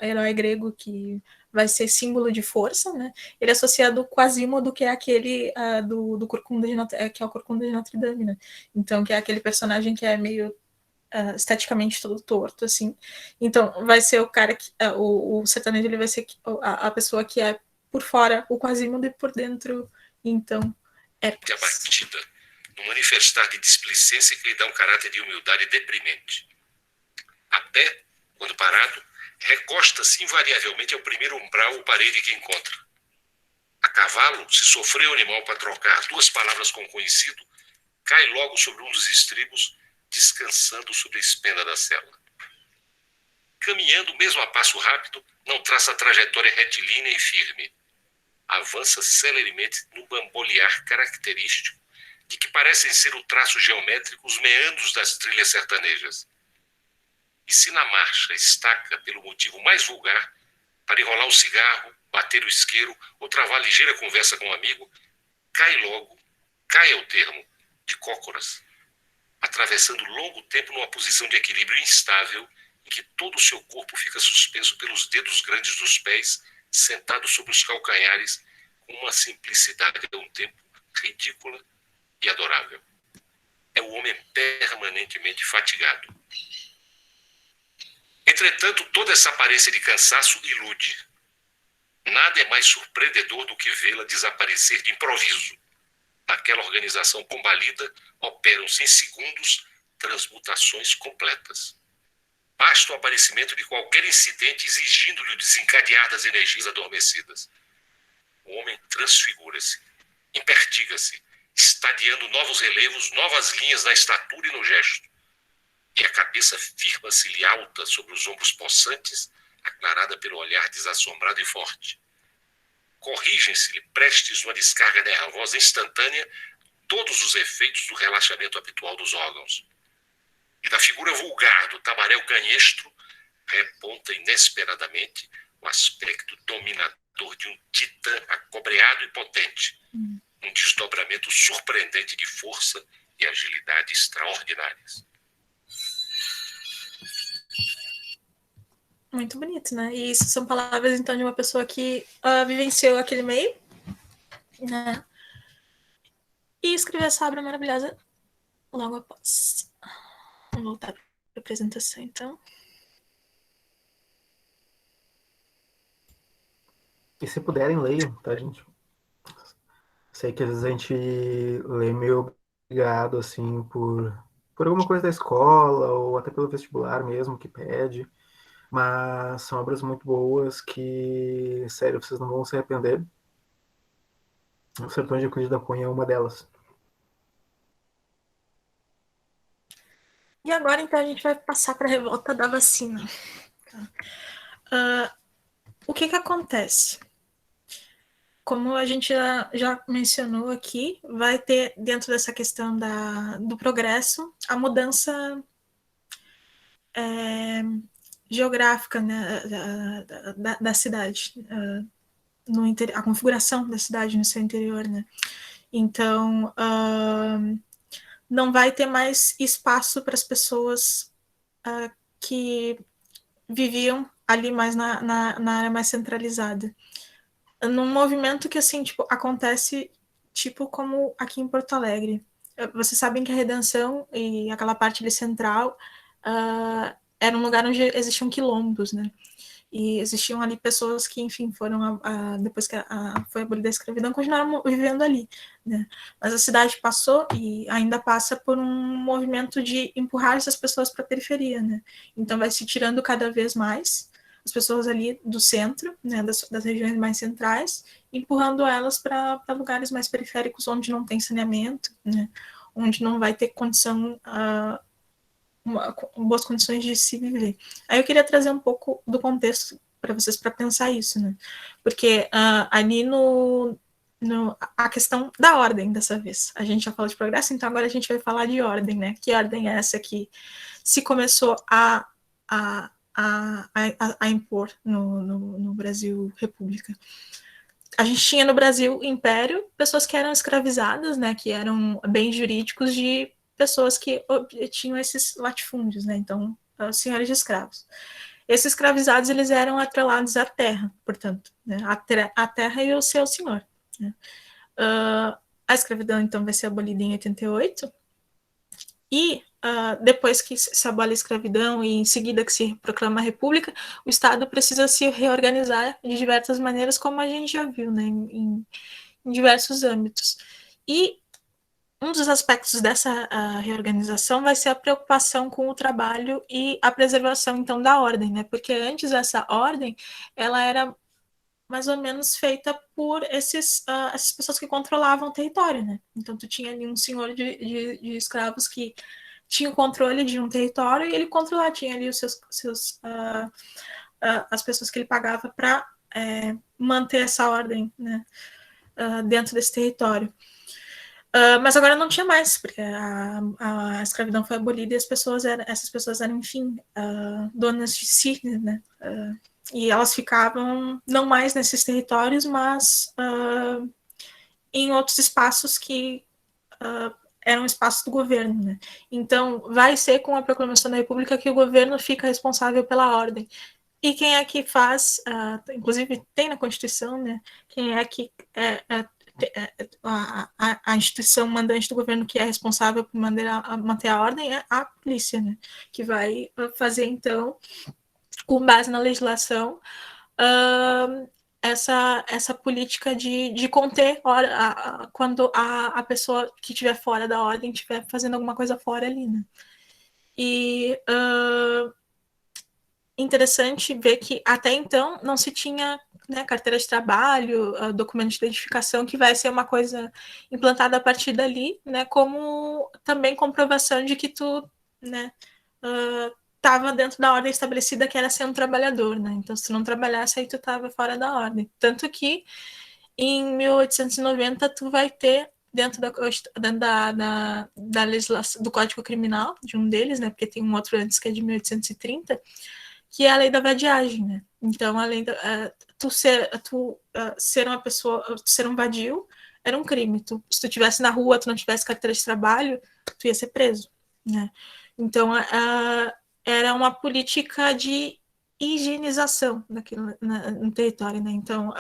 herói grego que vai ser símbolo de força, né? Ele é associado ao Quasímodo, que é aquele do Corcunda de que é o Corcunda de Notre Dame, né? Então, que é aquele personagem que é meio esteticamente todo torto, assim. Então, vai ser o cara que o sertanejo, ele vai ser a pessoa que é por fora o Quasímodo e por dentro, então, de abatida, no manifestar de displicência que lhe dá um caráter de humildade deprimente. A pé, quando parado, recosta-se invariavelmente ao primeiro umbral ou parede que encontra. A cavalo, se sofrer o animal para trocar 2 palavras com o conhecido, cai logo sobre um dos estribos, descansando sobre a espena da sela. Caminhando, mesmo a passo rápido, não traça a trajetória retilínea e firme. Avança celeremente no bambolear característico de que parecem ser o traço geométrico os meandros das trilhas sertanejas. E se na marcha estaca pelo motivo mais vulgar, para enrolar o cigarro, bater o isqueiro ou travar ligeira conversa com um amigo, cai ao termo, de cócoras, atravessando longo tempo numa posição de equilíbrio instável em que todo o seu corpo fica suspenso pelos dedos grandes dos pés, sentado sobre os calcanhares, com uma simplicidade a um tempo ridícula e adorável. É o homem permanentemente fatigado. Entretanto, toda essa aparência de cansaço ilude. Nada é mais surpreendedor do que vê-la desaparecer de improviso. Naquela organização combalida, operam-se em segundos transmutações completas. Basta o aparecimento de qualquer incidente exigindo-lhe o desencadear das energias adormecidas. O homem transfigura-se, impertiga-se, estadiando novos relevos, novas linhas na estatura e no gesto. E a cabeça firma-se-lhe alta sobre os ombros possantes, aclarada pelo olhar desassombrado e forte. Corrigem-se-lhe, prestes numa descarga nervosa instantânea, todos os efeitos do relaxamento habitual dos órgãos. E da figura vulgar do tabaréu canhestro reponta inesperadamente o aspecto dominador de um titã acobreado e potente, um desdobramento surpreendente de força e agilidade extraordinárias. Muito bonito, né? E isso são palavras, então, de uma pessoa que vivenciou aquele meio, né? e escrever essa obra maravilhosa logo após. Vamos voltar para a apresentação, então. E se puderem, leiam, tá, gente? Sei que às vezes a gente lê meio obrigado, assim, por alguma coisa da escola, ou até pelo vestibular mesmo, que pede. Mas são obras muito boas que, sério, vocês não vão se arrepender. O Sertões de Euclides da Cunha é uma delas. E agora, então, a gente vai passar para a revolta da vacina. O que acontece? Como a gente já mencionou aqui, vai ter, dentro dessa questão do progresso, a mudança geográfica, né, da cidade, a configuração da cidade no seu interior, né? Então, não vai ter mais espaço para as pessoas que viviam ali mais na área mais centralizada. Num movimento que, assim, tipo, acontece, tipo, como aqui em Porto Alegre. Vocês sabem que a Redenção e aquela parte ali central era um lugar onde existiam quilombos, né? E existiam ali pessoas que, enfim, foram, depois que foi abolida a escravidão, continuaram vivendo ali, né? Mas a cidade passou e ainda passa por um movimento de empurrar essas pessoas para a periferia, né? Então vai se tirando cada vez mais as pessoas ali do centro, né, das regiões mais centrais, empurrando elas para lugares mais periféricos, onde não tem saneamento, né? Onde não vai ter condição boas condições de se viver. Aí eu queria trazer um pouco do contexto para vocês para pensar isso, né? Porque ali a questão da ordem dessa vez. A gente já falou de progresso, então agora a gente vai falar de ordem, né? Que ordem é essa que se começou a impor no Brasil República? A gente tinha no Brasil Império pessoas que eram escravizadas, né? Que eram bens jurídicos de pessoas que tinham esses latifúndios, né? Então, senhores de escravos. Esses escravizados, eles eram atrelados à terra, portanto, né? A terra e o seu senhor, né? A escravidão, então, vai ser abolida em 88, e depois que se abole a escravidão e em seguida que se proclama a república, o Estado precisa se reorganizar de diversas maneiras, como a gente já viu, né? Em diversos âmbitos. E um dos aspectos dessa reorganização vai ser a preocupação com o trabalho e a preservação, então, da ordem, né? Porque antes essa ordem, ela era mais ou menos feita por essas pessoas que controlavam o território, né? Então, tu tinha ali um senhor de escravos que tinha o controle de um território e ele controlava, tinha ali os as pessoas que ele pagava para manter essa ordem, né? Dentro desse território. Mas agora não tinha mais, porque a escravidão foi abolida e essas pessoas eram, enfim, donas de si, né? E elas ficavam não mais nesses territórios, mas em outros espaços que eram espaços do governo, né? Então, vai ser com a proclamação da República que o governo fica responsável pela ordem. E quem é que faz, inclusive tem na Constituição, né? Quem é que a instituição mandante do governo que é responsável por manter a ordem é a polícia, né? Que vai fazer, então, com base na legislação, essa política de conter quando a pessoa que estiver fora da ordem estiver fazendo alguma coisa fora ali, né? E interessante ver que até então não se tinha, né, carteira de trabalho, documento de identificação, que vai ser uma coisa implantada a partir dali, né, como também comprovação de que tu, né, estava dentro da ordem estabelecida, que era ser um trabalhador, né? Então, se tu não trabalhasse, aí tu estava fora da ordem. Tanto que em 1890 tu vai ter dentro da legislação do Código Criminal, de um deles, né? Porque tem um outro antes que é de 1830, que é a lei da vadiagem, né? Então, além de ser uma pessoa, ser um vadio, era um crime. Se tu estivesse na rua, tu não tivesse carteira de trabalho, tu ia ser preso, né? Então, era uma política de higienização daquilo no território, né? Então,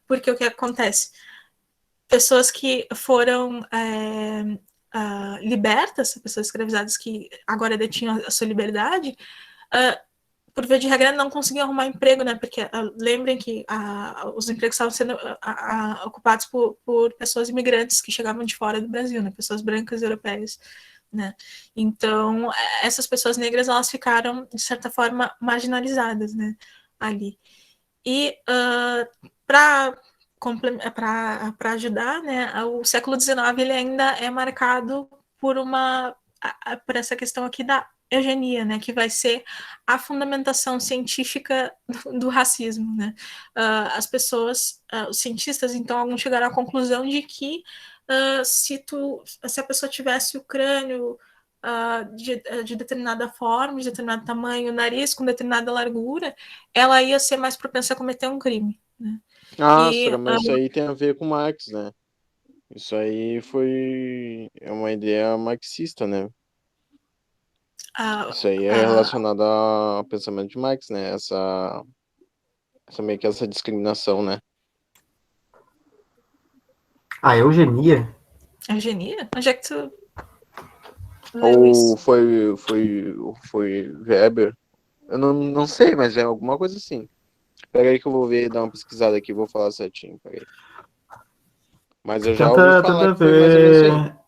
porque o que acontece? pessoas que foram libertas, pessoas escravizadas que agora detinham a sua liberdade, por via de regra, não conseguiam arrumar emprego, né? Porque lembrem que os empregos estavam sendo ocupados por pessoas imigrantes que chegavam de fora do Brasil, né? Pessoas brancas europeias, né? Então, essas pessoas negras, elas ficaram, de certa forma, marginalizadas, né? Ali. E para ajudar, né? O século XIX ele ainda é marcado por essa questão aqui da eugenia, né, que vai ser a fundamentação científica do racismo, né? As pessoas, os cientistas, então, alguns chegaram à conclusão de que se a pessoa tivesse o crânio de determinada forma, de determinado tamanho, o nariz com determinada largura, ela ia ser mais propensa a cometer um crime, né? Mas isso aí tem a ver com Marx, né? Isso aí é uma ideia marxista, né? Isso aí é relacionado ao pensamento de Marx, né? Meio que essa discriminação, né? A eugenia? Eugenia? Onde é que tu Ou isso? Foi Weber? Eu não sei, mas é alguma coisa assim. Pera aí que eu vou dar uma pesquisada aqui, vou falar certinho. Pera aí. Mas eu já ouvi falar que foi mais ou menos isso aí.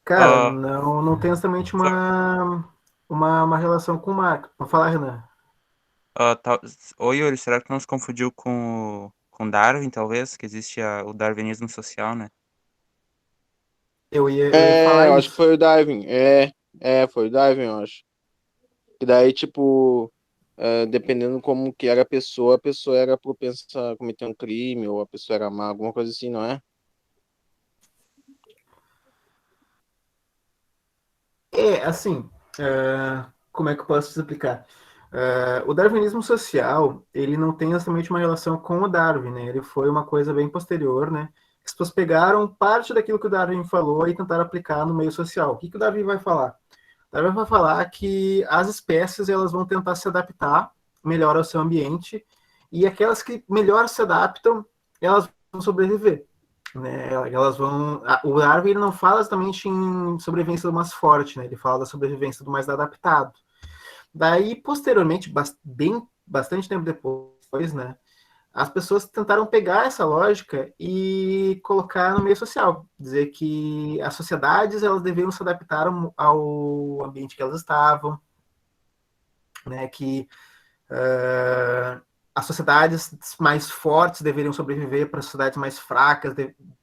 Cara, não tem exatamente uma relação com o Marx. Vou falar, Renan. Oi, Yuri, será que não se confundiu com Darwin, talvez? Que existe o darwinismo social, né? Eu ia falar eu isso. acho que foi o Darwin. Foi o Darwin, eu acho. E daí, tipo, dependendo como que era a pessoa era propensa a cometer um crime, ou a pessoa era má, alguma coisa assim, não é? Assim, como é que eu posso explicar? O darwinismo social, ele não tem exatamente uma relação com o Darwin, né? Ele foi uma coisa bem posterior, né? As pessoas pegaram parte daquilo que o Darwin falou e tentaram aplicar no meio social. O que o Darwin vai falar? O Darwin vai falar que as espécies elas vão tentar se adaptar melhor ao seu ambiente e aquelas que melhor se adaptam, elas vão sobreviver. Né, elas vão. O Darwin ele não fala exatamente em sobrevivência do mais forte, né? Ele fala da sobrevivência do mais adaptado. Daí, posteriormente, bastante tempo depois, né? As pessoas tentaram pegar essa lógica e colocar no meio social, dizer que as sociedades elas deveriam se adaptar ao ambiente que elas estavam, né? Que as sociedades mais fortes deveriam sobreviver para as sociedades mais fracas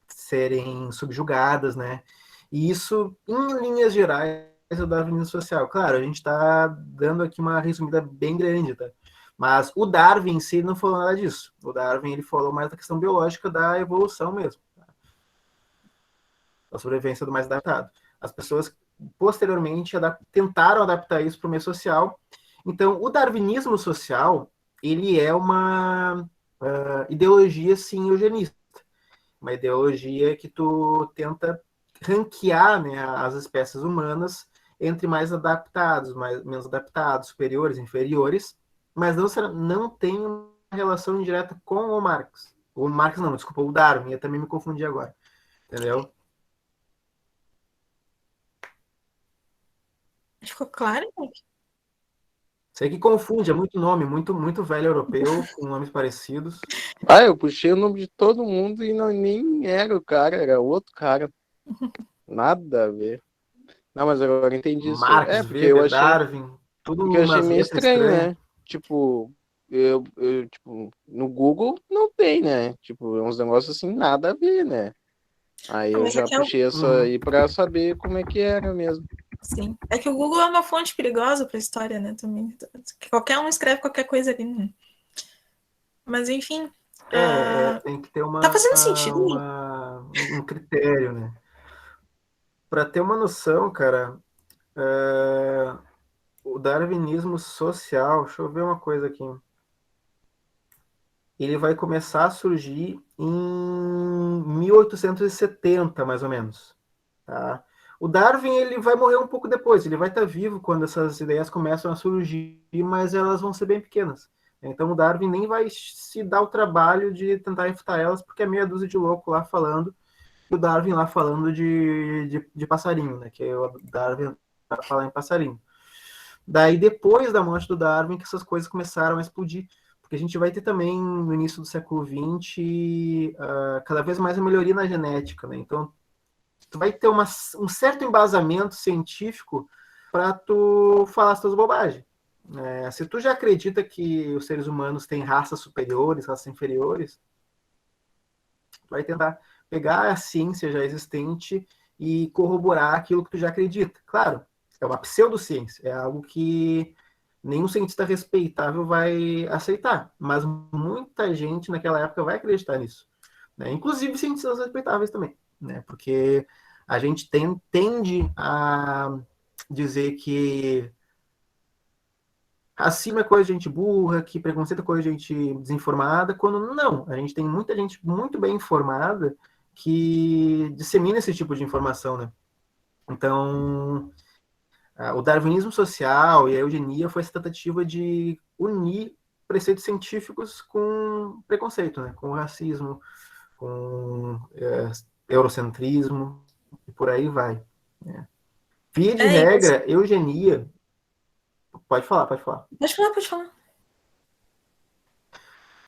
serem subjugadas, né? E isso, em linhas gerais, é o darwinismo social. Claro, a gente está dando aqui uma resumida bem grande, tá? Mas o Darwin em si não falou nada disso. O Darwin ele falou mais da questão biológica da evolução mesmo, tá? Da sobrevivência do mais adaptado. As pessoas posteriormente tentaram adaptar isso para o meio social. Então, o darwinismo social ele é uma ideologia sim eugenista, uma ideologia que tu tenta ranquear, né, as espécies humanas entre mais adaptados, menos adaptados, superiores, inferiores, mas não tem uma relação direta com o Marx. O Marx não, desculpa, o Darwin, eu também me confundi agora. Entendeu? Ficou claro? Sei que confunde, é muito nome, muito velho europeu, com nomes parecidos. Eu puxei o nome de todo mundo e nem era o cara, era outro cara. Nada a ver. Não, mas agora entendi isso. Marx, Porque eu Weber, achei, Darwin, tudo porque eu achei umas meio letras estranho, estranhas. né? Tipo, tipo, no Google não tem, né? Tipo, uns negócios assim, nada a ver, né? Aí eu já puxei essa aí pra saber como é que era mesmo. Sim. É que o Google é uma fonte perigosa para a história, né? Também. Qualquer um escreve qualquer coisa ali, né? Mas, enfim. Tem que ter tá fazendo sentido. um critério, né? Para ter uma noção, cara, o darwinismo social, deixa eu ver uma coisa aqui. Ele vai começar a surgir em 1870, mais ou menos. Tá? O Darwin ele vai morrer um pouco depois, ele vai estar vivo quando essas ideias começam a surgir, mas elas vão ser bem pequenas. Então o Darwin nem vai se dar o trabalho de tentar refutar elas, porque é meia dúzia de louco lá falando, e o Darwin lá falando de passarinho, né? Que é o Darwin para falar em passarinho. Daí, depois da morte do Darwin, que essas coisas começaram a explodir. Porque a gente vai ter também, no início do século XX, cada vez mais a melhoria na genética, né? Então, tu vai ter um certo embasamento científico para tu falar as tuas bobagens. Se tu já acredita que os seres humanos têm raças superiores, raças inferiores, tu vai tentar pegar a ciência já existente e corroborar aquilo que tu já acredita. Claro, é uma pseudociência, é algo que nenhum cientista respeitável vai aceitar, mas muita gente naquela época vai acreditar nisso, né? Inclusive cientistas respeitáveis também, né? Porque a gente tende a dizer que racismo é coisa de gente burra, que preconceito é coisa de gente desinformada, quando não. A gente tem muita gente muito bem informada que dissemina esse tipo de informação, né? Então, o darwinismo social e a eugenia foi essa tentativa de unir preceitos científicos com preconceito, né? Com racismo, com eurocentrismo, e por aí vai, né? Via de regra, eugenia... Pode falar, pode falar. Pode falar.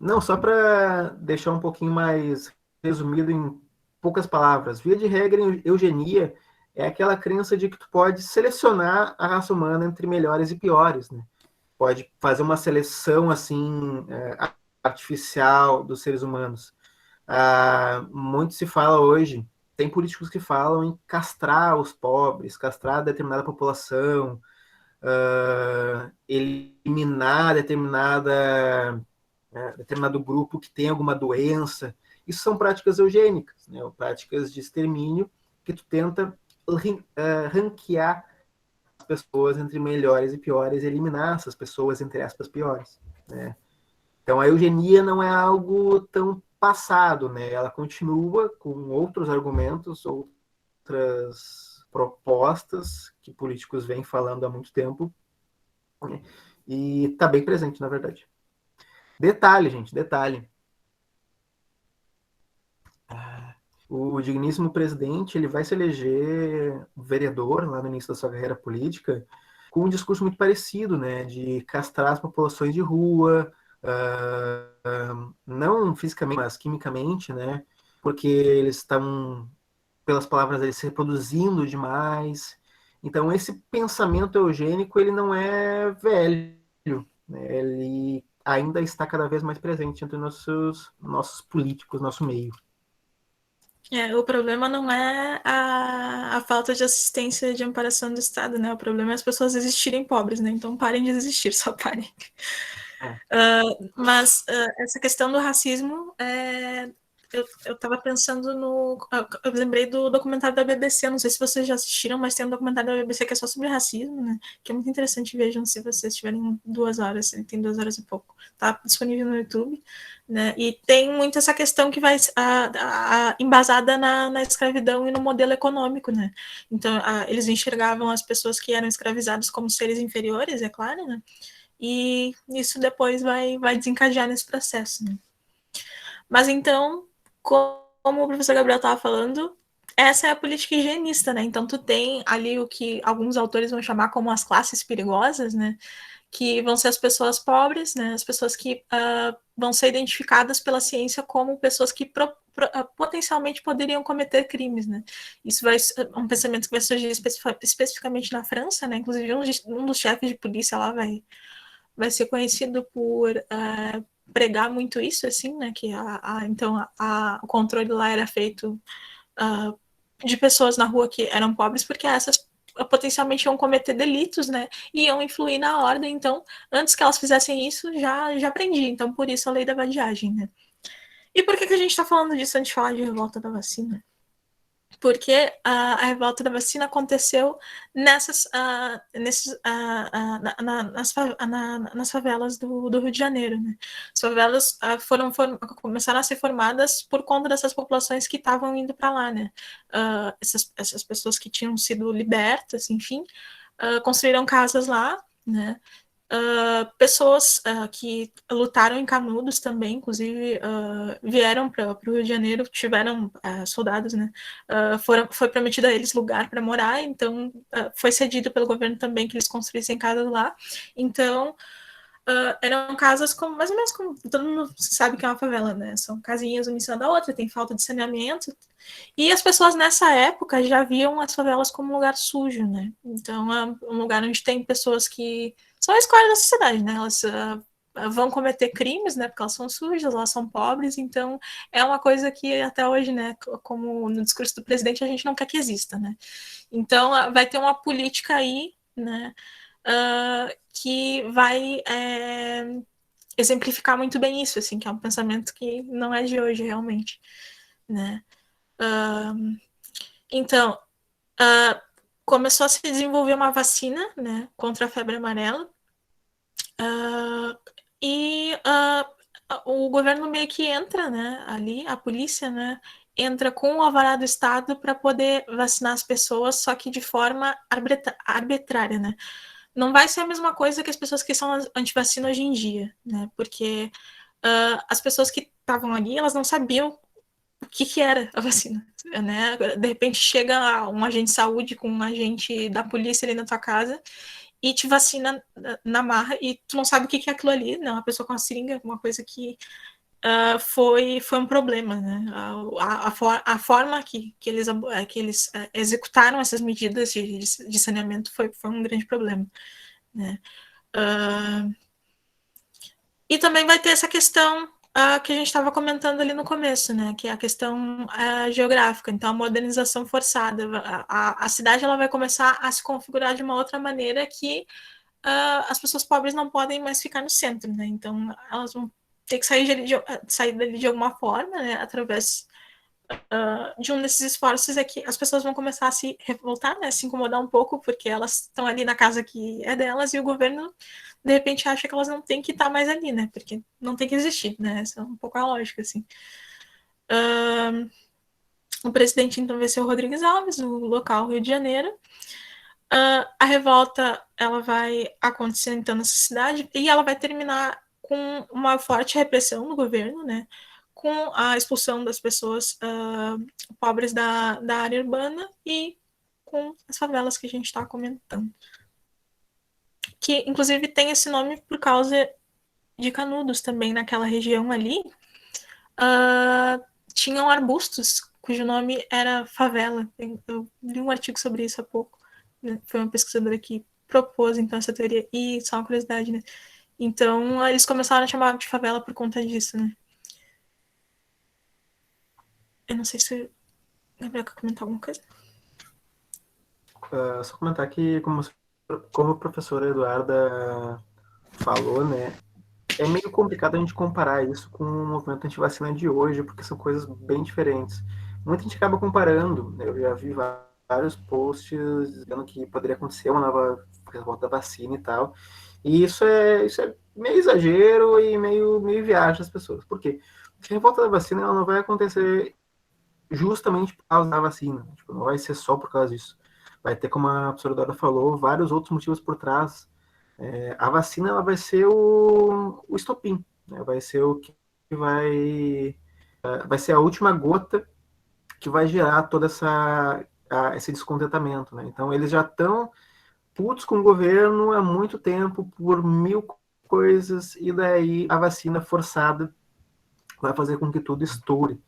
Não, só para deixar um pouquinho mais resumido em poucas palavras. Via de regra, eugenia é aquela crença de que tu pode selecionar a raça humana entre melhores e piores, né? Pode fazer uma seleção assim artificial dos seres humanos. Muito se fala hoje, tem políticos que falam em castrar os pobres, castrar determinada população, eliminar determinado grupo que tem alguma doença. Isso são práticas eugênicas, né? Práticas de extermínio que tu tenta ranquear as pessoas entre melhores e piores, eliminar essas pessoas, entre aspas, piores, né? Então a eugenia não é algo tão passado, né? Ela continua com outros argumentos, outras propostas que políticos vêm falando há muito tempo, né? E está bem presente, na verdade. Detalhe, gente, detalhe. O digníssimo presidente, ele vai se eleger vereador lá no início da sua carreira política com um discurso muito parecido, né, de castrar as populações de rua, não fisicamente, mas quimicamente, né, porque eles estão, pelas palavras dele, se reproduzindo demais. Então, esse pensamento eugênico, ele não é velho, né, ele ainda está cada vez mais presente entre nossos políticos, nosso meio. O problema não é a falta de assistência de amparação do Estado, né? O problema é as pessoas existirem pobres, né? Então parem de existir, só parem. Mas essa questão do racismo, eu estava pensando eu lembrei do documentário da BBC, não sei se vocês já assistiram, mas tem um documentário da BBC que é só sobre racismo, né? Que é muito interessante, vejam se vocês tiverem 2 horas, ele tem 2 horas e pouco. Tá disponível no YouTube, né? E tem muito essa questão que vai embasada na escravidão e no modelo econômico, né? Então, eles enxergavam as pessoas que eram escravizadas como seres inferiores, é claro, né? E isso depois vai desencadear nesse processo, né? Mas então, como o professor Gabriel estava falando, essa é a política higienista, né? Então tu tem ali o que alguns autores vão chamar como as classes perigosas, né? Que vão ser as pessoas pobres, né? As pessoas que vão ser identificadas pela ciência como pessoas que potencialmente poderiam cometer crimes, né? Isso vai um pensamento que vai surgir especificamente na França, né? Inclusive um dos chefes de polícia lá vai ser conhecido por pregar muito isso, assim, né? Que então o controle lá era feito de pessoas na rua que eram pobres, porque essas potencialmente iam cometer delitos, né? E iam influir na ordem. Então, antes que elas fizessem isso, já prendia. Então, por isso a lei da vadiagem, né? E por que a gente está falando disso antes de falar de revolta da vacina? Porque a revolta da vacina aconteceu nas favelas do Rio de Janeiro, né? As favelas começaram a ser formadas por conta dessas populações que estavam indo para lá, né? Essas pessoas que tinham sido libertas, enfim, construíram casas lá, né? pessoas que lutaram em Canudos também, inclusive vieram para o Rio de Janeiro, tiveram soldados, né? Foi prometido a eles lugar para morar, então foi cedido pelo governo também que eles construíssem casas lá. Então, eram casas como, mais ou menos como todo mundo sabe que é uma favela, né? São casinhas uma em cima da outra, tem falta de saneamento. E as pessoas nessa época já viam as favelas como um lugar sujo, né? Então é um lugar onde tem pessoas que são a escória da sociedade, né? Elas vão cometer crimes, né? Porque elas são sujas, elas são pobres, então é uma coisa que até hoje, né? Como no discurso do presidente, a gente não quer que exista, né? Então vai ter uma política aí, né? Que vai exemplificar muito bem isso, assim, que é um pensamento que não é de hoje, realmente, né? Então, começou a se desenvolver uma vacina, né, contra a febre amarela, e o governo meio que entra, né, ali, a polícia, né, entra com o alvará do Estado para poder vacinar as pessoas, só que de forma arbitrária, né? Não vai ser a mesma coisa que as pessoas que são anti-vacina hoje em dia, né? Porque as pessoas que estavam ali, elas não sabiam o que era a vacina, né? De repente chega um agente de saúde com um agente da polícia ali na tua casa e te vacina na marra e tu não sabe o que é aquilo ali, né? Uma pessoa com uma seringa, uma coisa que foi um problema, né? A forma que eles executaram essas medidas de saneamento foi um grande problema, né? E também vai ter essa questão que a gente estava comentando ali no começo, né? Que é a questão geográfica. Então, a modernização forçada. A cidade ela vai começar a se configurar de uma outra maneira que as pessoas pobres não podem mais ficar no centro, né? Então, elas vão ter que sair dali de alguma forma, né? Através de um desses esforços é que as pessoas vão começar a se revoltar, né? Se incomodar um pouco, porque elas estão ali na casa que é delas e o governo de repente acha que elas não têm que estar mais ali, né? Porque não tem que existir, né? Essa é um pouco a lógica, assim. O presidente, então, vai ser o Rodrigues Alves, no local Rio de Janeiro. A revolta, ela vai acontecer, então, nessa cidade e ela vai terminar com uma forte repressão do governo, né? Com a expulsão das pessoas pobres da área urbana e com as favelas que a gente está comentando. Que, inclusive, tem esse nome por causa de Canudos também, naquela região ali, tinham arbustos cujo nome era favela. Eu li um artigo sobre isso há pouco. Né? Foi uma pesquisadora que propôs, então, essa teoria. E só uma curiosidade, né? Então, eles começaram a chamar de favela por conta disso, né? Eu não sei se o Gabriel quer comentar alguma coisa. Só comentar que, como a professora Eduarda falou, né, é meio complicado a gente comparar isso com o movimento antivacina de hoje, porque são coisas bem diferentes. Muita gente acaba comparando, né, eu já vi vários posts dizendo que poderia acontecer uma nova revolta da vacina e tal, e isso é meio exagero e meio viagem das pessoas. Por quê? Porque a revolta da vacina ela não vai acontecer justamente por causa da vacina, tipo, não vai ser só por causa disso. Vai ter, como a professora Dora falou, vários outros motivos por trás. A vacina ela vai ser o estopim, né? Vai ser o que vai ser a última gota que vai gerar todo esse descontentamento, né? Então eles já estão putos com o governo há muito tempo por mil coisas e daí a vacina forçada vai fazer com que tudo estoure.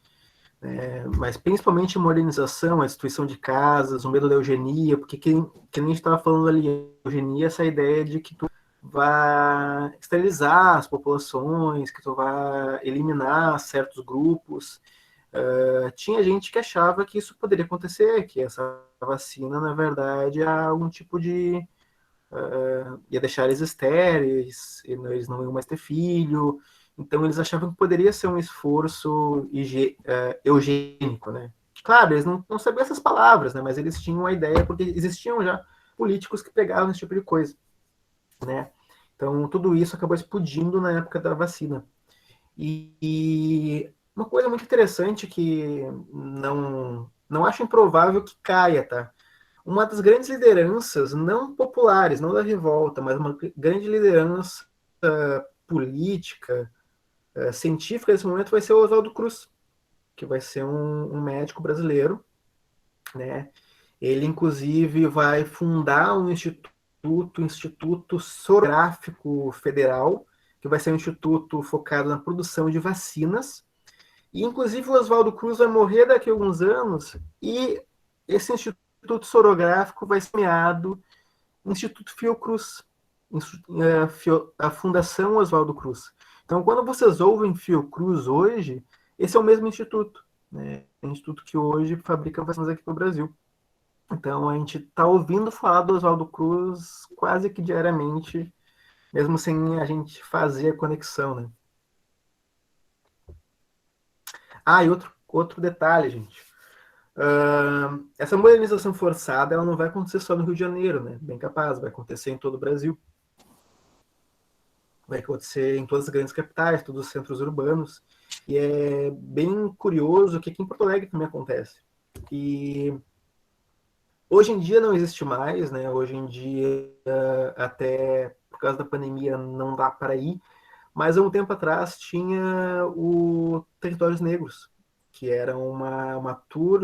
Mas principalmente a modernização, a destruição de casas, o medo da eugenia, porque que nem a gente estava falando ali, eugenia é essa ideia de que tu vai esterilizar as populações, que tu vai eliminar certos grupos. Tinha gente que achava que isso poderia acontecer, que essa vacina, na verdade, é algum tipo de... ia deixar eles estéreis, eles não iam mais ter filho. Então eles achavam que poderia ser um esforço eugênico, né? Claro, eles não sabiam essas palavras, né? Mas eles tinham a ideia, porque existiam já políticos que pegavam esse tipo de coisa, né? Então tudo isso acabou explodindo na época da vacina. E uma coisa muito interessante que não acho improvável que caia, tá? uma das grandes lideranças, não populares, não da revolta, mas uma grande liderança política, científica nesse momento vai ser o Oswaldo Cruz, que vai ser um médico brasileiro, né? Ele, inclusive, vai fundar um Instituto Sorográfico Federal, que vai ser um instituto focado na produção de vacinas. E, inclusive, o Oswaldo Cruz vai morrer daqui a alguns anos e esse Instituto Sorográfico vai ser nomeado Instituto Fiocruz, a Fundação Oswaldo Cruz. Então, quando vocês ouvem Fiocruz hoje, esse é o mesmo instituto, né? É um instituto que hoje fabrica vacinas aqui no Brasil. Então, a gente está ouvindo falar do Oswaldo Cruz quase que diariamente, mesmo sem a gente fazer a conexão, né? E outro detalhe, gente. Essa modernização forçada ela não vai acontecer só no Rio de Janeiro, né? Bem capaz, vai acontecer em todo o Brasil. Vai acontecer em todas as grandes capitais, todos os centros urbanos. E é bem curioso que aqui em Porto Alegre também acontece. E hoje em dia não existe mais, né? Hoje em dia, até por causa da pandemia, não dá para ir. Mas há um tempo atrás tinha o Territórios Negros, que era uma tour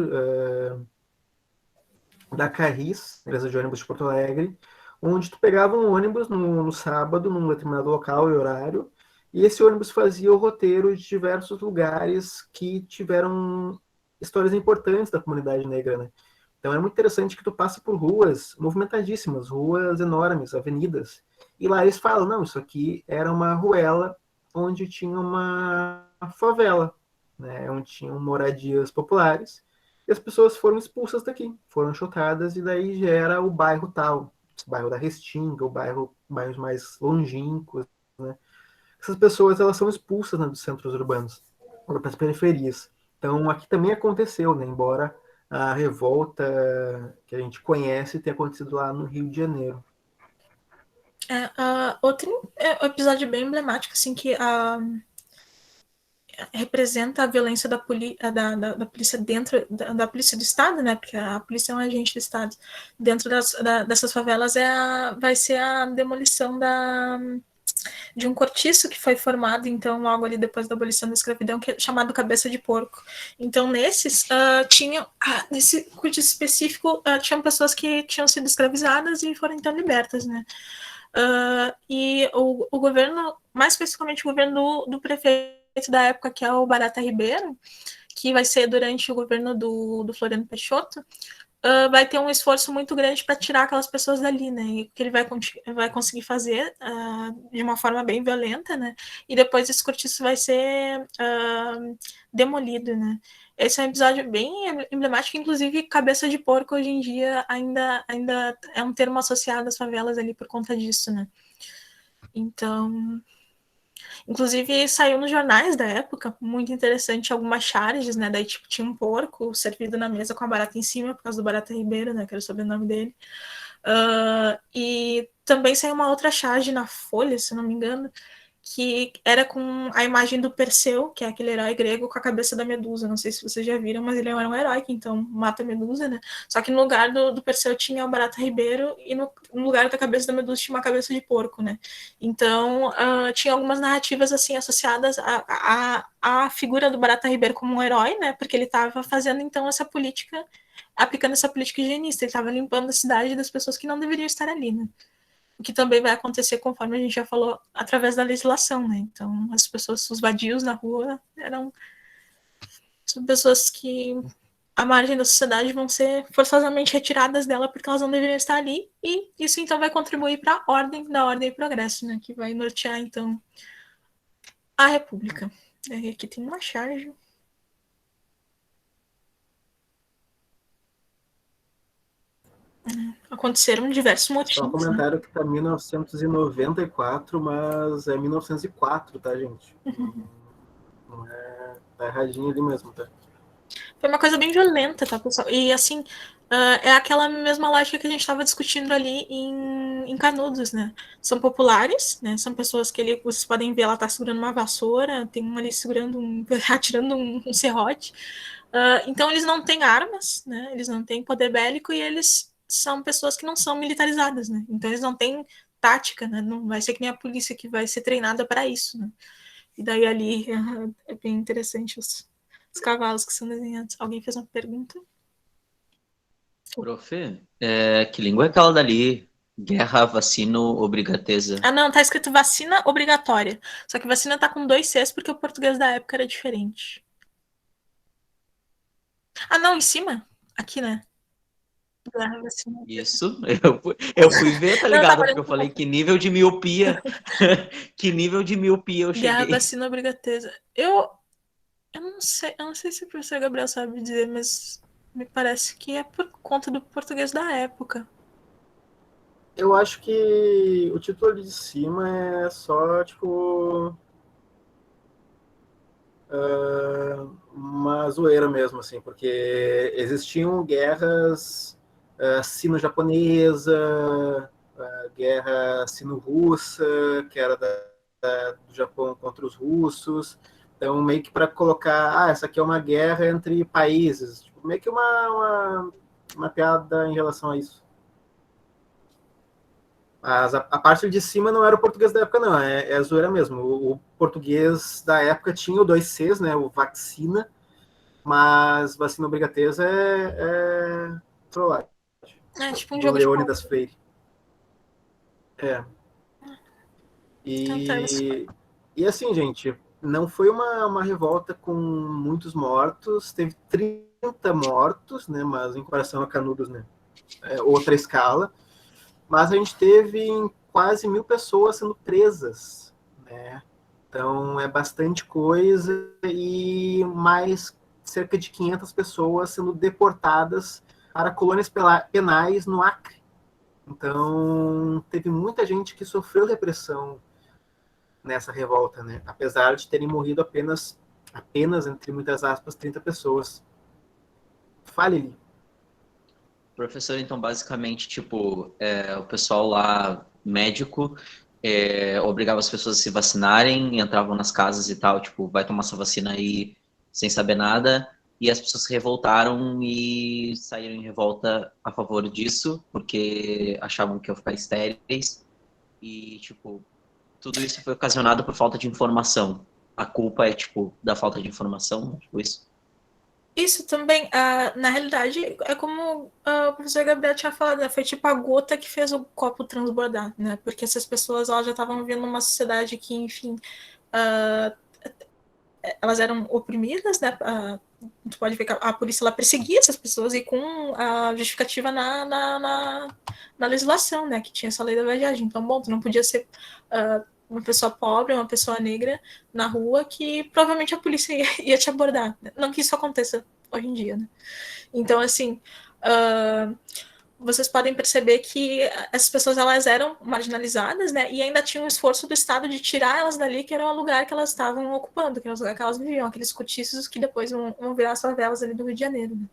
da Carris, empresa de ônibus de Porto Alegre, onde tu pegava um ônibus no sábado, num determinado local e horário, e esse ônibus fazia o roteiro de diversos lugares que tiveram histórias importantes da comunidade negra, né? Então é muito interessante que tu passa por ruas movimentadíssimas, ruas enormes, avenidas, e lá eles falam, não, isso aqui era uma ruela onde tinha uma favela, né? Onde tinham moradias populares, e as pessoas foram expulsas daqui, foram chocadas, e daí gera o bairro tal, o bairro da Restinga, bairros mais longínquos, né? Essas pessoas elas são expulsas, né, dos centros urbanos, para as periferias. Então aqui também aconteceu, né? Embora a revolta que a gente conhece tenha acontecido lá no Rio de Janeiro. Outro episódio bem emblemático, assim, que representa a violência da polícia dentro da polícia do Estado, né? Porque a polícia é um agente do Estado. Dentro dessas favelas vai ser a demolição de um cortiço que foi formado, então, logo ali depois da abolição da escravidão, que é chamado Cabeça de Porco. Então, nesse cortiço específico, tinham pessoas que tinham sido escravizadas e foram, então, libertas, né? E o governo, mais especificamente o governo do prefeito da época, que é o Barata Ribeiro, que vai ser durante o governo do Floriano Peixoto, vai ter um esforço muito grande para tirar aquelas pessoas dali, né? E que ele vai conseguir fazer de uma forma bem violenta, né? E depois esse cortiço vai ser demolido, né? Esse é um episódio bem emblemático, inclusive Cabeça de Porco hoje em dia ainda é um termo associado às favelas ali por conta disso, né? Então, inclusive saiu nos jornais da época, muito interessante, algumas charges, né? Daí tipo, tinha um porco servido na mesa com a barata em cima, por causa do Barata Ribeiro, né? Que era o sobrenome dele. E também saiu uma outra charge na Folha, se não me engano, que era com a imagem do Perseu, que é aquele herói grego, com a cabeça da Medusa. Não sei se vocês já viram, mas ele era um herói que então mata a Medusa, né? Só que no lugar do Perseu tinha o Barata Ribeiro e no lugar da cabeça da Medusa tinha uma cabeça de porco, né? Então, tinha algumas narrativas assim associadas à figura do Barata Ribeiro como um herói, né? Porque ele estava fazendo então essa política, aplicando essa política higienista, ele estava limpando a cidade das pessoas que não deveriam estar ali, né? O que também vai acontecer, conforme a gente já falou, através da legislação, né? Então, as pessoas, os vadios na rua, são pessoas que, à margem da sociedade, vão ser forçosamente retiradas dela porque elas não deveriam estar ali, e isso, então, vai contribuir para a ordem e progresso, né? Que vai nortear, então, a República. E aqui tem uma charge. Aconteceram diversos motivos. Só um comentário, né? Que tá 1994, mas é 1904, tá, gente? Não é... Tá erradinho ali mesmo, tá? Foi uma coisa bem violenta, tá, pessoal? E, assim, é aquela mesma lógica que a gente estava discutindo ali em Canudos, né? São populares, né? São pessoas que vocês podem ver, ela tá segurando uma vassoura, tem uma ali segurando atirando um serrote. Então, eles não têm armas, né? Eles não têm poder bélico e eles são pessoas que não são militarizadas, né? Então eles não têm tática, né? Não vai ser que nem a polícia que vai ser treinada para isso, né? E daí ali é bem interessante os cavalos que são desenhados. Alguém fez uma pergunta? Prof, que língua é aquela dali? Guerra, vacino, obrigateza. Ah, não, tá escrito vacina obrigatória. Só que vacina tá com 2 Cs porque o português da época era diferente. Ah, não, em cima? Aqui, né? Guerra, vacina. Isso, eu fui ver, tá Não, tá ligado? Porque eu aparecendo. falei que nível de miopia, que nível de miopia eu Guerra, cheguei. vacina obrigateza. Eu não sei se o professor Gabriel sabe dizer, mas me parece que é por conta do português da época. Eu acho que o título ali de cima é só, tipo, uma zoeira mesmo, assim, porque existiam guerras sino-japonesa, guerra sino-russa, que era do Japão contra os russos. Então, meio que para colocar, essa aqui é uma guerra entre países, tipo, meio que uma piada em relação a isso. Mas a parte de cima não era o português da época, não. É zoeira mesmo. O português da época tinha o 2 Cs, né? O vacina, mas vacina obrigateza é trollagem. É tipo um Do jogo de Leônidas palavras. Freire. É. E assim, gente, não foi uma revolta com muitos mortos. Teve 30 mortos, né? Mas em comparação a Canudos, né? É outra escala. Mas a gente teve quase 1.000 pessoas sendo presas, né? Então é bastante coisa e mais cerca de 500 pessoas sendo deportadas para colônias penais no Acre. Então teve muita gente que sofreu repressão nessa revolta, né? Apesar de terem morrido apenas entre muitas aspas 30 pessoas. Fale, Li. Professor, então, basicamente, tipo, o pessoal lá, médico, obrigava as pessoas a se vacinarem, entravam nas casas e tal, tipo, vai tomar sua vacina aí sem saber nada, e as pessoas se revoltaram e saíram em revolta a favor disso, porque achavam que iam ficar estéreis, e, tipo, tudo isso foi ocasionado por falta de informação. A culpa é, tipo, da falta de informação, tipo isso. Isso também, na realidade, é como o professor Gabriel tinha falado, né? Foi tipo a gota que fez o copo transbordar, né? Porque essas pessoas elas já estavam vivendo numa sociedade que, enfim, elas eram oprimidas, né? Tu pode ver que a polícia ela perseguia essas pessoas e com a justificativa na legislação, né? Que tinha essa lei da viagem. Então, bom, tu não podia ser uma pessoa pobre, uma pessoa negra na rua que provavelmente a polícia ia te abordar. Não que isso aconteça hoje em dia, né? Então, assim, vocês podem perceber que essas pessoas elas eram marginalizadas, né? E ainda tinha um esforço do Estado de tirar elas dali, que era o lugar que elas estavam ocupando, que era o lugar que elas viviam, aqueles cortiços que depois vão virar as favelas ali do Rio de Janeiro. Né?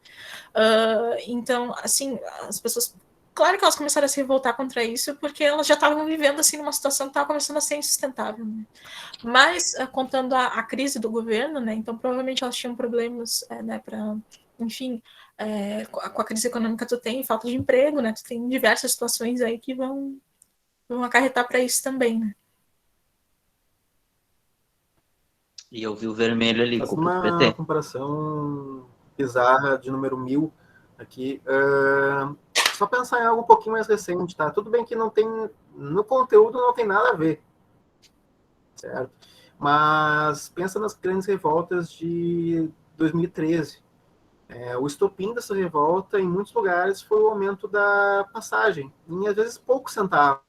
Então, assim, as pessoas claro que elas começaram a se revoltar contra isso, porque elas já estavam vivendo assim numa situação que estava começando a ser insustentável. Né? Mas, contando a crise do governo, né, então provavelmente elas tinham problemas, né, para, enfim, com a crise econômica tu tem falta de emprego, né, tu tem diversas situações aí que vão acarretar para isso também, né. E eu vi o vermelho ali, Fazendo culpa do uma PT. comparação bizarra de número 1.000 aqui. Só pensar em algo um pouquinho mais recente, tá? Tudo bem que não tem, no conteúdo não tem nada a ver, certo? Mas pensa nas grandes revoltas de 2013. O estopim dessa revolta, em muitos lugares, foi o aumento da passagem, em às vezes poucos centavos.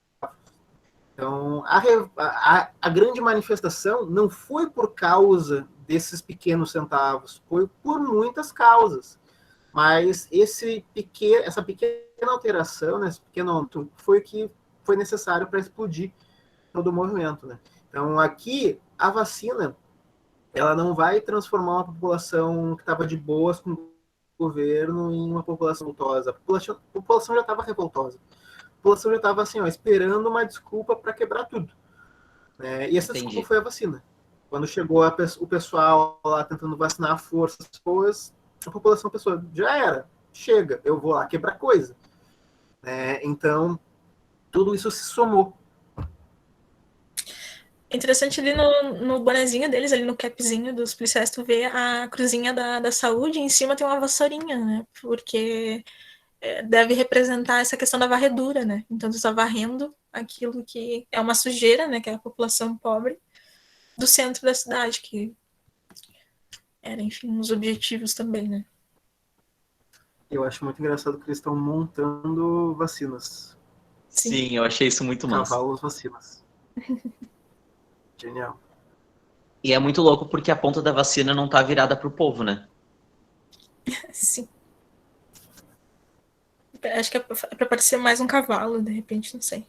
Então, a grande manifestação não foi por causa desses pequenos centavos, foi por muitas causas. Mas essa pequena alteração, né, esse pequeno aumento, foi o que foi necessário para explodir todo o movimento. Né? Então, aqui, a vacina ela não vai transformar uma população que estava de boas com o governo em uma população revoltosa. A população já estava revoltosa. A população já estava assim, esperando uma desculpa para quebrar tudo. Né? E essa desculpa foi a vacina. Quando chegou o pessoal lá tentando vacinar a força as pessoas, a população pensou, já era, chega, eu vou lá quebrar coisa. Então, tudo isso se somou. Interessante ali no bonezinho deles, ali no capzinho dos policiais, tu vê a cruzinha da saúde e em cima tem uma vassourinha, né? Porque deve representar essa questão da varredura, né? Então tu está varrendo aquilo que é uma sujeira, né? Que é a população pobre do centro da cidade, que era, enfim, os objetivos também, né? Eu acho muito engraçado que eles estão montando vacinas. Sim. Sim, eu achei isso muito massa. Cavalos vacinas. Genial. E é muito louco porque a ponta da vacina não tá virada pro povo, né? Sim. Acho que é pra parecer mais um cavalo, de repente, não sei.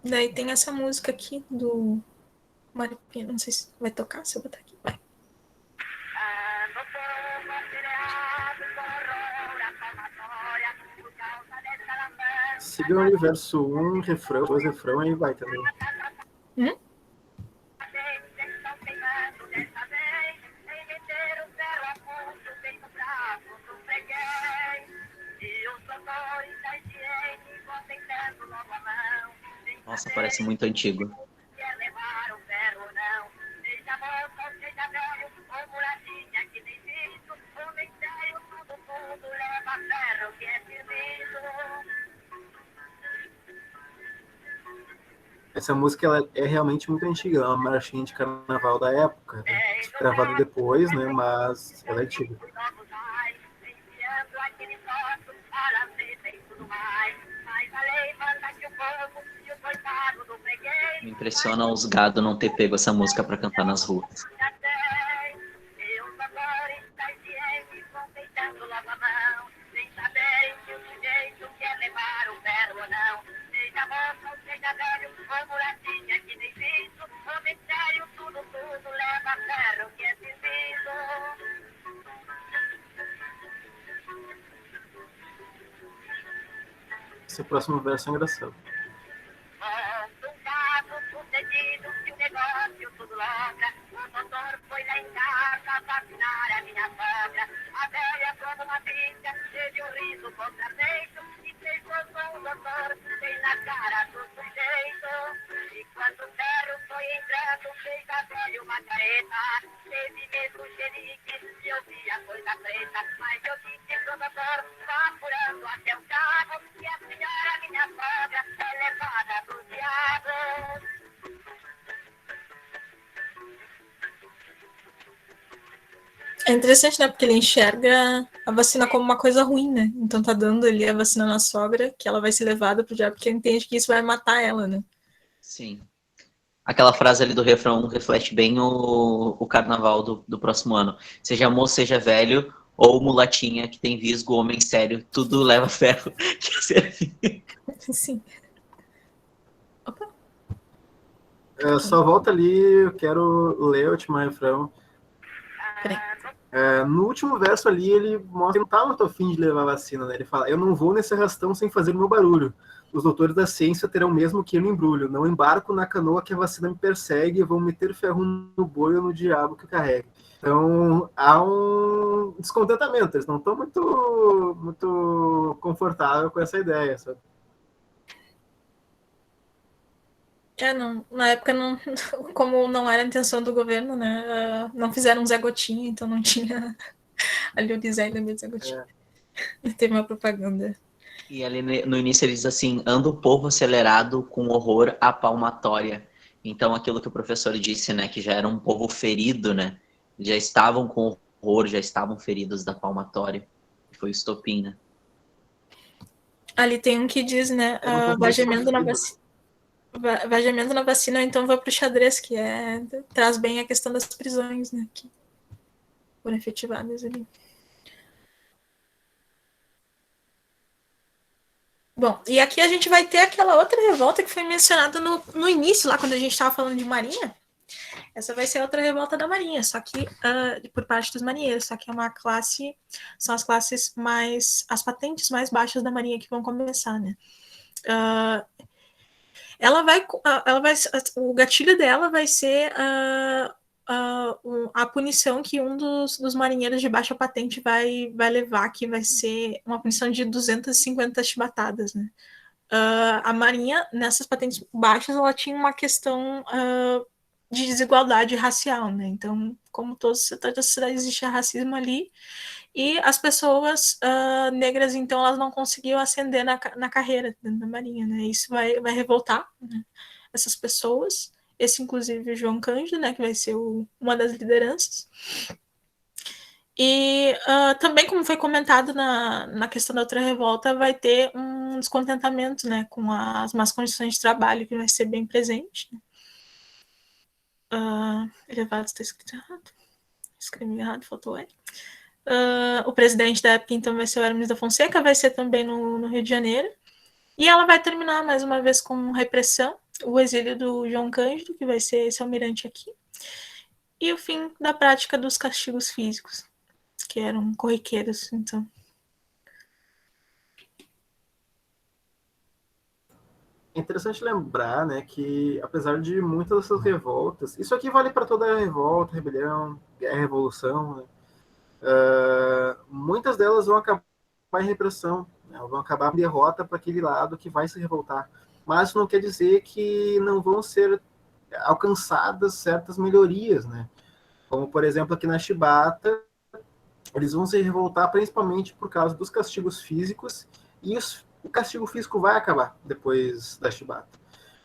Daí tem essa música aqui do Maripina, não sei se vai tocar, se eu botar aqui. Vai. Siga o universo 1, refrão, 2 refrão, aí vai também. Nossa, parece muito antigo. Essa música ela é realmente muito antiga, é uma marchinha de carnaval da época, né? Gravada depois, né? Mas ela é antiga. Me impressiona os gado não ter pego essa música pra cantar nas ruas. Esse próximo verso é engraçado. É interessante, né? Porque ele enxerga a vacina como uma coisa ruim, né? Então tá dando ali a vacina na sogra, que ela vai ser levada pro diabo, porque ele entende que isso vai matar ela, né? Sim. Aquela frase ali do refrão reflete bem o carnaval do próximo ano. Seja moço, seja velho, ou mulatinha que tem visgo, homem sério, tudo leva ferro. Sim. Opa. Só volta ali, eu quero ler o último refrão. No último verso ali, ele mostra que não tá muito afim de levar a vacina, né? Ele fala, eu não vou nesse arrastão sem fazer o meu barulho. Os doutores da ciência terão mesmo que ir no embrulho. Não embarco na canoa que a vacina me persegue, vão meter ferro no boi ou no diabo que carrega. Então, há um descontentamento. Eles não estão muito confortáveis com essa ideia, sabe? Não, na época, não, como não era a intenção do governo, né? Não fizeram um Zé Gotinha, então não tinha ali o design da minha Zé Gotinha. Teve uma propaganda. E ali no início ele diz assim, anda o povo acelerado com horror à palmatória. Então aquilo que o professor disse, né, que já era um povo ferido, né, já estavam com horror, já estavam feridos da palmatória. Foi o estopim, né. Ali tem um que diz, né, vajamento na vacina. Vajamento na vacina, então vai pro xadrez, que traz bem a questão das prisões, né, que foram efetivadas ali. Bom, e aqui a gente vai ter aquela outra revolta que foi mencionada no início, lá quando a gente estava falando de Marinha. Essa vai ser outra revolta da Marinha, só que por parte dos marinheiros, só que é uma classe, são as classes mais, as patentes mais baixas da Marinha que vão começar, né? Ela vai, o gatilho dela vai ser a punição que um dos marinheiros de baixa patente vai levar, que vai ser uma punição de 250 chibatadas, né? A Marinha, nessas patentes baixas, ela tinha uma questão de desigualdade racial, né? Então, como todos os setores da sociedade, existia racismo ali, e as pessoas negras, então, elas não conseguiam ascender na carreira dentro da Marinha, né? Isso vai revoltar, né, essas pessoas. Esse, inclusive, o João Cândido, né, que vai ser uma das lideranças. E também, como foi comentado na questão da outra revolta, vai ter um descontentamento, né, com as más condições de trabalho, que vai ser bem presente. Elevado está escrito errado. Escrevi errado, faltou E. O presidente da época, então, vai ser o Hermes da Fonseca, vai ser também no Rio de Janeiro. E ela vai terminar, mais uma vez, com repressão, o exílio do João Cândido, que vai ser esse almirante aqui, e o fim da prática dos castigos físicos, que eram corriqueiros, então. É interessante lembrar, né, que apesar de muitas dessas revoltas, isso aqui vale para toda a revolta, rebelião, guerra, revolução, né, muitas delas vão acabar em repressão, né, vão acabar em derrota para aquele lado que vai se revoltar. Mas isso não quer dizer que não vão ser alcançadas certas melhorias, né? Como, por exemplo, aqui na Chibata, eles vão se revoltar principalmente por causa dos castigos físicos, e o castigo físico vai acabar depois da Chibata.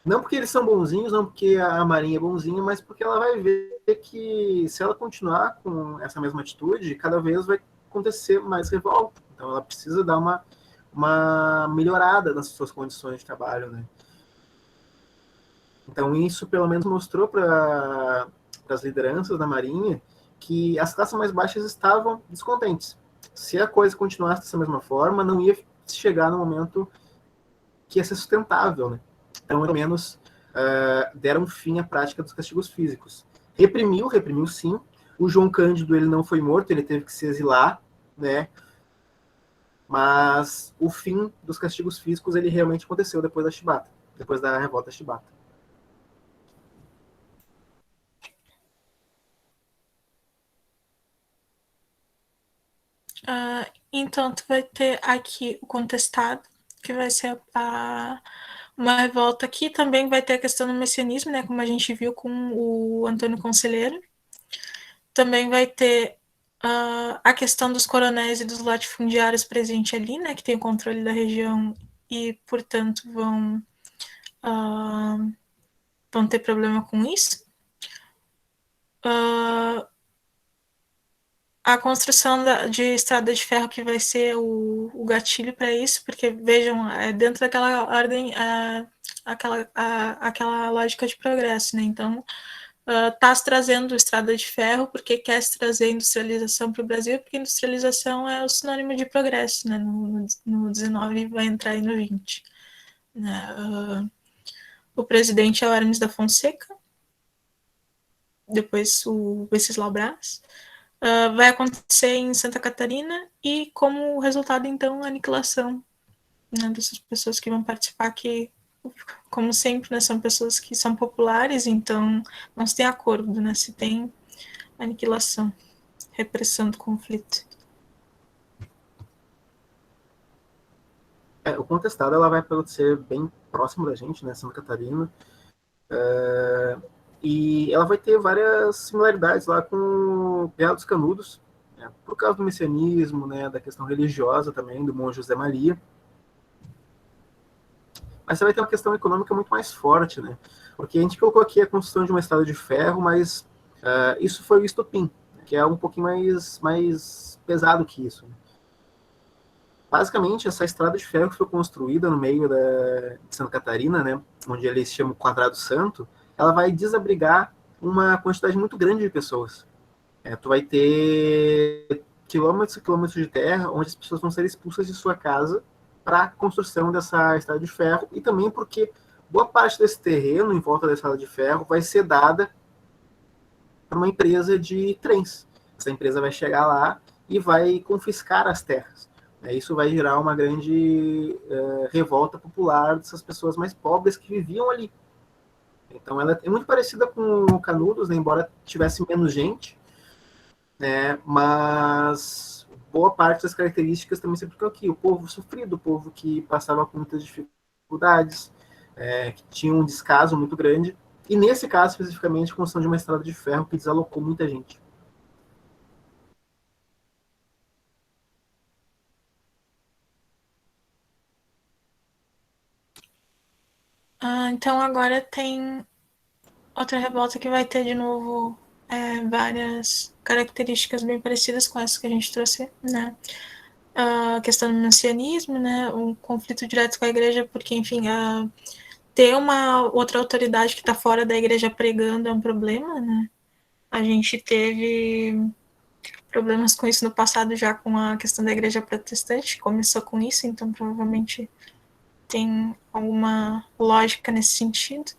Não porque eles são bonzinhos, não porque a Marinha é bonzinha, mas porque ela vai ver que se ela continuar com essa mesma atitude, cada vez vai acontecer mais revolta. Então ela precisa dar uma melhorada nas suas condições de trabalho, né? Então isso pelo menos mostrou para as lideranças da Marinha que as classes mais baixas estavam descontentes. Se a coisa continuasse dessa mesma forma, não ia chegar no momento que ia ser sustentável, né? Então, pelo menos, deram fim à prática dos castigos físicos. Reprimiu sim. O João Cândido, ele não foi morto, ele teve que se exilar, né? Mas o fim dos castigos físicos, ele realmente aconteceu depois da Chibata, depois da revolta Chibata. Então, tu vai ter aqui o contestado, que vai ser uma revolta aqui. Também vai ter a questão do messianismo, né, como a gente viu com o Antônio Conselheiro. Também vai ter a questão dos coronéis e dos latifundiários presente ali, né, que tem o controle da região e, portanto, vão ter problema com isso. A construção de estrada de ferro, que vai ser o gatilho para isso, porque, vejam, é dentro daquela ordem, aquela lógica de progresso, né? Então, está se trazendo estrada de ferro porque quer se trazer industrialização para o Brasil, porque industrialização é o sinônimo de progresso, né? No 19 vai entrar aí no 20. Né? O presidente é o Hermes da Fonseca, depois o Venceslau Braz. Vai acontecer em Santa Catarina e, como resultado, então, a aniquilação, né, dessas pessoas que vão participar, que, como sempre, né, são pessoas que são populares, então não se tem acordo, né, se tem aniquilação, repressão do conflito. O contestado, ela vai acontecer bem próximo da gente, né, Santa Catarina, e ela vai ter várias similaridades lá com o Guerra dos Canudos, né, por causa do messianismo, né, da questão religiosa também, do monge José Maria. Mas você vai ter uma questão econômica muito mais forte, né, porque a gente colocou aqui a construção de uma estrada de ferro, mas isso foi o estopim, que é um pouquinho mais pesado que isso, né. Basicamente, essa estrada de ferro que foi construída no meio de Santa Catarina, né, onde eles chamam Quadrado Santo, ela vai desabrigar uma quantidade muito grande de pessoas. Tu vai ter quilômetros e quilômetros de terra onde as pessoas vão ser expulsas de sua casa para a construção dessa estrada de ferro, e também porque boa parte desse terreno em volta da estrada de ferro vai ser dada para uma empresa de trens. Essa empresa vai chegar lá e vai confiscar as terras. Isso vai gerar uma grande revolta popular dessas pessoas mais pobres que viviam ali. Então ela é muito parecida com o Canudos, né, embora tivesse menos gente, né, mas boa parte das características também se aplicam aqui. O povo sofrido, o povo que passava por muitas dificuldades, que tinha um descaso muito grande, e nesse caso, especificamente, a construção de uma estrada de ferro que desalocou muita gente. Então agora tem outra revolta que vai ter de novo várias características bem parecidas com essas que a gente trouxe, né? A questão do messianismo, né? O conflito direto com a igreja, porque, enfim, ter uma outra autoridade que está fora da igreja pregando é um problema, né? A gente teve problemas com isso no passado já com a questão da igreja protestante, começou com isso, então provavelmente tem alguma lógica nesse sentido.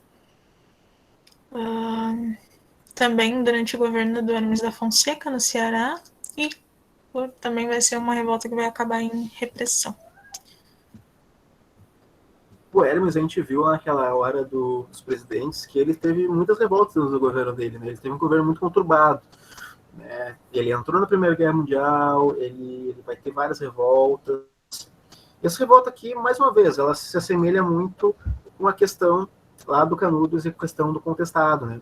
Também durante o governo do Hermes da Fonseca, no Ceará, e também vai ser uma revolta que vai acabar em repressão. O Hermes, a gente viu naquela hora dos presidentes que ele teve muitas revoltas no governo dele, né? Ele teve um governo muito conturbado, né? Ele entrou na Primeira Guerra Mundial, ele vai ter várias revoltas. E essa revolta aqui, mais uma vez, ela se assemelha muito com a questão lá do Canudos e a questão do contestado, né?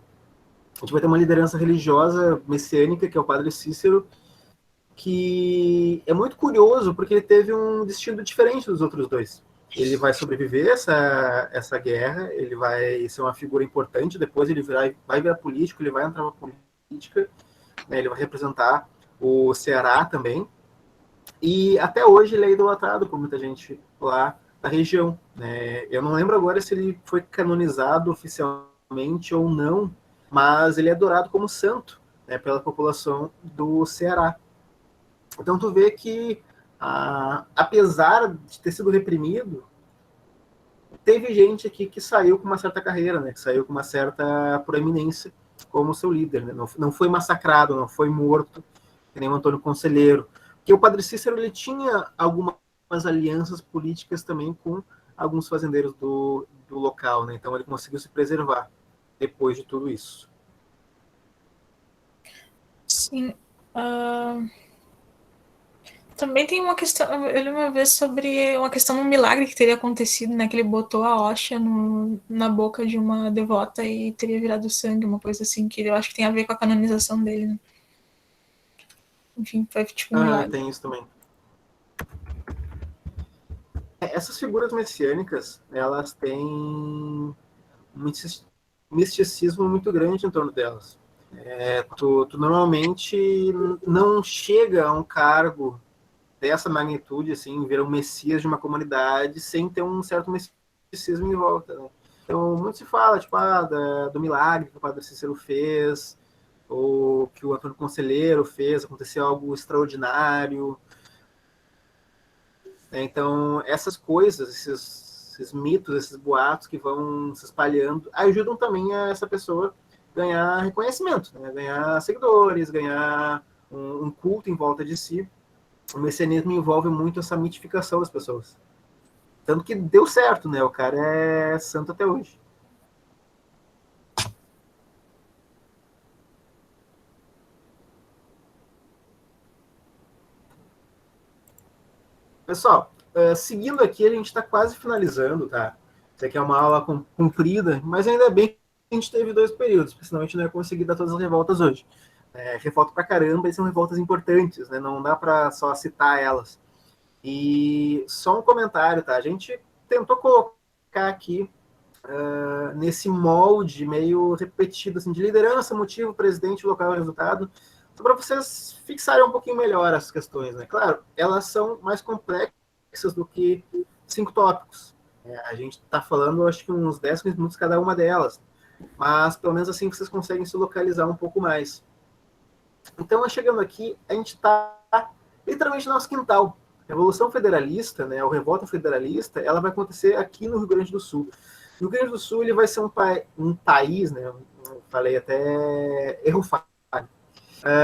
A gente vai ter uma liderança religiosa messiânica, que é o Padre Cícero, que é muito curioso porque ele teve um destino diferente dos outros dois. Ele vai sobreviver essa guerra, ele vai ser uma figura importante, depois ele vai virar político, ele vai entrar na política, né, ele vai representar o Ceará também, e até hoje ele é idolatrado por muita gente lá na região. Né? Eu não lembro agora se ele foi canonizado oficialmente ou não, mas ele é adorado como santo, né, pela população do Ceará. Então tu vê que, apesar de ter sido reprimido, teve gente aqui que saiu com uma certa carreira, né, que saiu com uma certa proeminência como seu líder. Né? Não foi massacrado, não foi morto, que nem o Antônio Conselheiro. Porque o Padre Cícero ele tinha algumas alianças políticas também com alguns fazendeiros do local, né? Então ele conseguiu se preservar depois de tudo isso. Sim. Também tem uma questão, eu li uma vez sobre uma questão de um milagre que teria acontecido, né? Que ele botou a hóstia na boca de uma devota e teria virado sangue, uma coisa assim, que eu acho que tem a ver com a canonização dele, né? Enfim, foi tipo um milagre. Tem isso também. Essas figuras messiânicas, elas têm um misticismo muito grande em torno delas. Tu normalmente não chega a um cargo dessa magnitude, assim, ver um messias de uma comunidade sem ter um certo misticismo em volta. Né? Então, muito se fala, tipo, do milagre que o Padre Cícero fez, ou que o Antônio Conselheiro fez, aconteceu algo extraordinário. Então, essas coisas, esses mitos, esses boatos que vão se espalhando, ajudam também a essa pessoa ganhar reconhecimento, né? Ganhar seguidores, ganhar um culto em volta de si. O messianismo envolve muito essa mitificação das pessoas. Tanto que deu certo, né? O cara é santo até hoje. Pessoal, seguindo aqui, a gente está quase finalizando, tá? Isso aqui é uma aula comprida, mas ainda bem que a gente teve 2 períodos, porque senão a gente não ia conseguir dar todas as revoltas hoje. Revolta pra caramba, e são revoltas importantes, né? Não dá para só citar elas. E só um comentário, tá? A gente tentou colocar aqui nesse molde meio repetido, assim, de liderança, motivo, presidente, local e resultado, só para vocês fixarem um pouquinho melhor as questões, né? Claro, elas são mais complexas do que 5 tópicos. A gente está falando, acho que uns 10 minutos cada uma delas, mas pelo menos assim vocês conseguem se localizar um pouco mais. Então, chegando aqui, a gente está literalmente no nosso quintal. A Revolução Federalista, né, a Revolta Federalista, ela vai acontecer aqui no Rio Grande do Sul. O Rio Grande do Sul ele vai ser um país, né, eu falei até erro falho,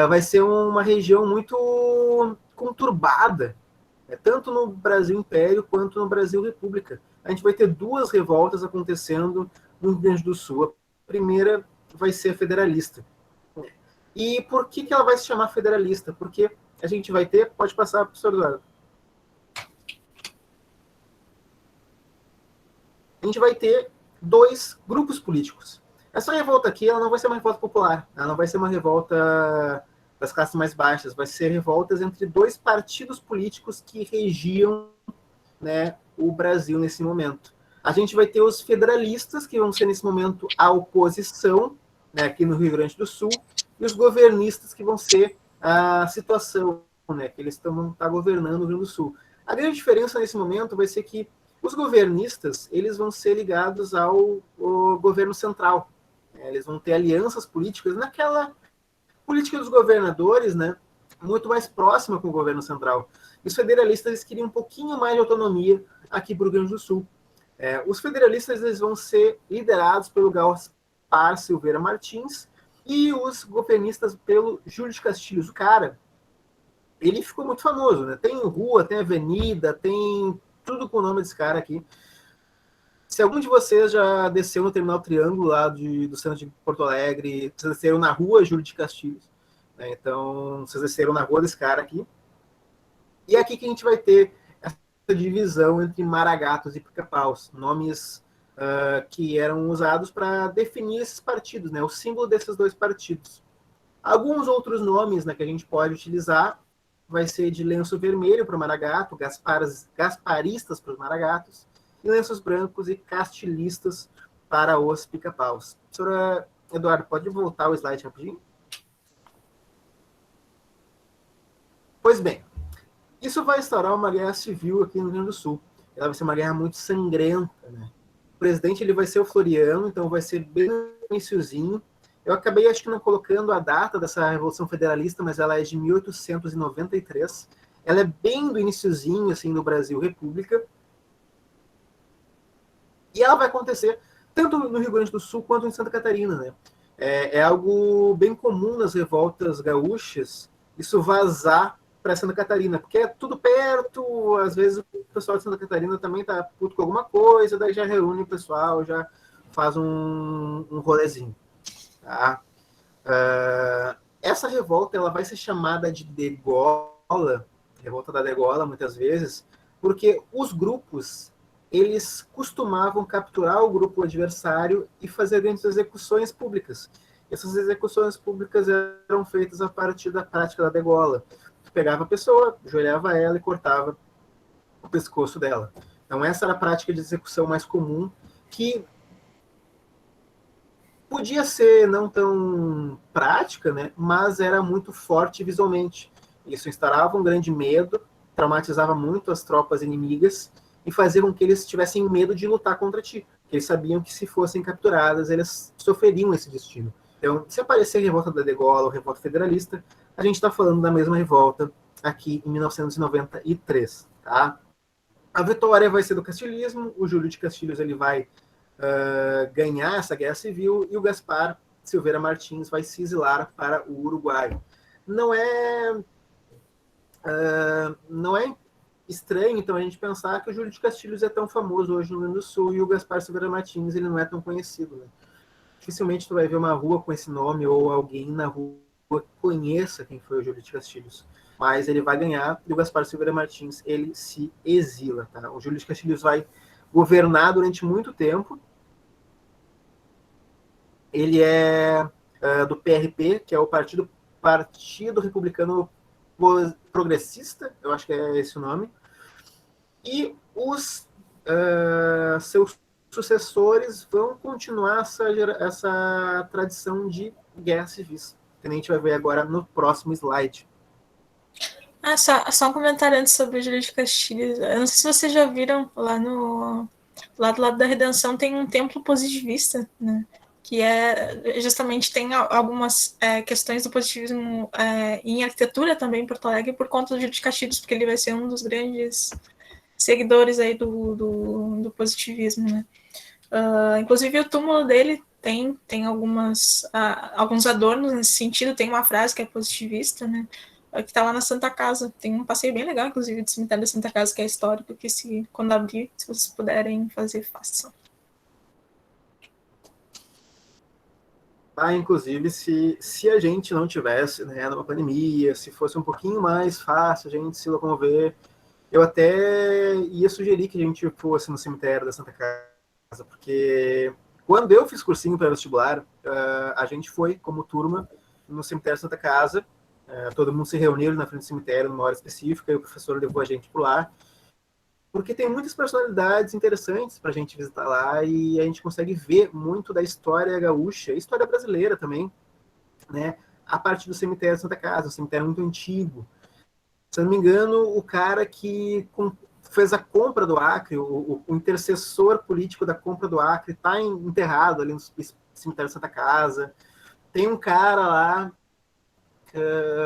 vai ser uma região muito conturbada, né, tanto no Brasil Império quanto no Brasil República. A gente vai ter 2 revoltas acontecendo no Rio Grande do Sul. A primeira vai ser a federalista. E por que ela vai se chamar federalista? Porque a gente vai ter... Pode passar, professor Eduardo. A gente vai ter 2 grupos políticos. Essa revolta aqui, ela não vai ser uma revolta popular, ela não vai ser uma revolta das classes mais baixas, vai ser revoltas entre 2 partidos políticos que regiam, né, o Brasil nesse momento. A gente vai ter os federalistas, que vão ser nesse momento a oposição, né, aqui no Rio Grande do Sul, e os governistas, que vão ser a situação, né, que eles estão governando o Rio Grande do Sul. A grande diferença nesse momento vai ser que os governistas, eles vão ser ligados ao governo central. Eles vão ter alianças políticas naquela política dos governadores, né, muito mais próxima com o governo central. E os federalistas, eles queriam um pouquinho mais de autonomia aqui para o Rio Grande do Sul. Os federalistas, eles vão ser liderados pelo Gaspar Silveira Martins e os governistas pelo Júlio de Castilhos. O cara, ele ficou muito famoso, né? Tem rua, tem avenida, tem tudo com o nome desse cara aqui. Se algum de vocês já desceu no Terminal Triângulo lá do centro de Porto Alegre, vocês desceram na rua Júlio de Castilhos, né? Então, vocês desceram na rua desse cara aqui. E é aqui que a gente vai ter essa divisão entre maragatos e pica-paus, nomes que eram usados para definir esses partidos, né? O símbolo desses 2 partidos. Alguns outros nomes, né, que a gente pode utilizar vai ser de lenço vermelho para o maragato, gasparistas para os maragatos, e lenços brancos e castilistas para os pica-paus. Professora Eduardo, pode voltar o slide rapidinho? Pois bem, isso vai instaurar uma guerra civil aqui no Rio Grande do Sul. Ela vai ser uma guerra muito sangrenta, né? O presidente, ele vai ser o Floriano, então vai ser bem no iniciozinho. Eu acabei, acho que não colocando a data dessa Revolução Federalista, mas ela é de 1893. Ela é bem do iniciozinho, assim, do Brasil República. E ela vai acontecer tanto no Rio Grande do Sul quanto em Santa Catarina, né? É algo bem comum nas revoltas gaúchas, isso vazar para Santa Catarina, porque é tudo perto, às vezes o pessoal de Santa Catarina também tá puto com alguma coisa, daí já reúne o pessoal, já faz um rolezinho. Tá? Essa revolta, ela vai ser chamada de degola, revolta da degola, muitas vezes, porque os grupos, eles costumavam capturar o grupo adversário e fazer grandes execuções públicas. Essas execuções públicas eram feitas a partir da prática da degola. Pegava a pessoa, joelhava ela e cortava o pescoço dela. Então essa era a prática de execução mais comum, que podia ser não tão prática, né, mas era muito forte visualmente. Isso instaurava um grande medo, traumatizava muito as tropas inimigas e fazia com que eles tivessem medo de lutar contra ti, porque eles sabiam que se fossem capturadas, eles sofreriam esse destino. Então, se aparecer revolta da degola ou revolta federalista, a gente está falando da mesma revolta aqui em 1993. Tá? A vitória vai ser do castilismo, o Júlio de Castilhos ele vai ganhar essa guerra civil e o Gaspar Silveira Martins vai se exilar para o Uruguai. Não é estranho, então, a gente pensar que o Júlio de Castilhos é tão famoso hoje no Rio Grande do Sul e o Gaspar Silveira Martins ele não é tão conhecido. Né? Dificilmente tu vai ver uma rua com esse nome ou alguém na rua que conheça quem foi o Júlio de Castilhos. Mas ele vai ganhar e o Gaspar Silveira Martins ele se exila. Tá? O Júlio de Castilhos vai governar durante muito tempo. Ele é do PRP, que é o Partido Republicano Progressista, eu acho que é esse o nome. E os seus sucessores vão continuar essa tradição de guerra civis, que a gente vai ver agora no próximo slide. Só um comentário antes sobre o Júlio de Castilhos. Eu não sei se vocês já viram lá do lado da Redenção tem um templo positivista, né? Que justamente tem algumas questões do positivismo em arquitetura também em Porto Alegre por conta do Júlio de Castilhos, porque ele vai ser um dos grandes seguidores aí do positivismo, né? Inclusive o túmulo dele tem alguns adornos nesse sentido, tem uma frase que é positivista, né? Que está lá na Santa Casa. Tem um passeio bem legal, inclusive, do cemitério da Santa Casa, que é histórico, que quando abrir, se vocês puderem fazer, façam. inclusive, se a gente não tivesse, né, numa pandemia, se fosse um pouquinho mais fácil a gente se locomover, eu até ia sugerir que a gente fosse no cemitério da Santa Casa, porque quando eu fiz cursinho para vestibular, a gente foi, como turma, no cemitério da Santa Casa, todo mundo se reuniu na frente do cemitério numa hora específica, e o professor levou a gente por lá, porque tem muitas personalidades interessantes para a gente visitar lá, e a gente consegue ver muito da história gaúcha, história brasileira também, né? A parte do cemitério da Santa Casa, um cemitério muito antigo. Se eu não me engano, o cara que fez a compra do Acre, o intercessor político da compra do Acre, está enterrado ali no cemitério da Santa Casa. Tem um cara lá,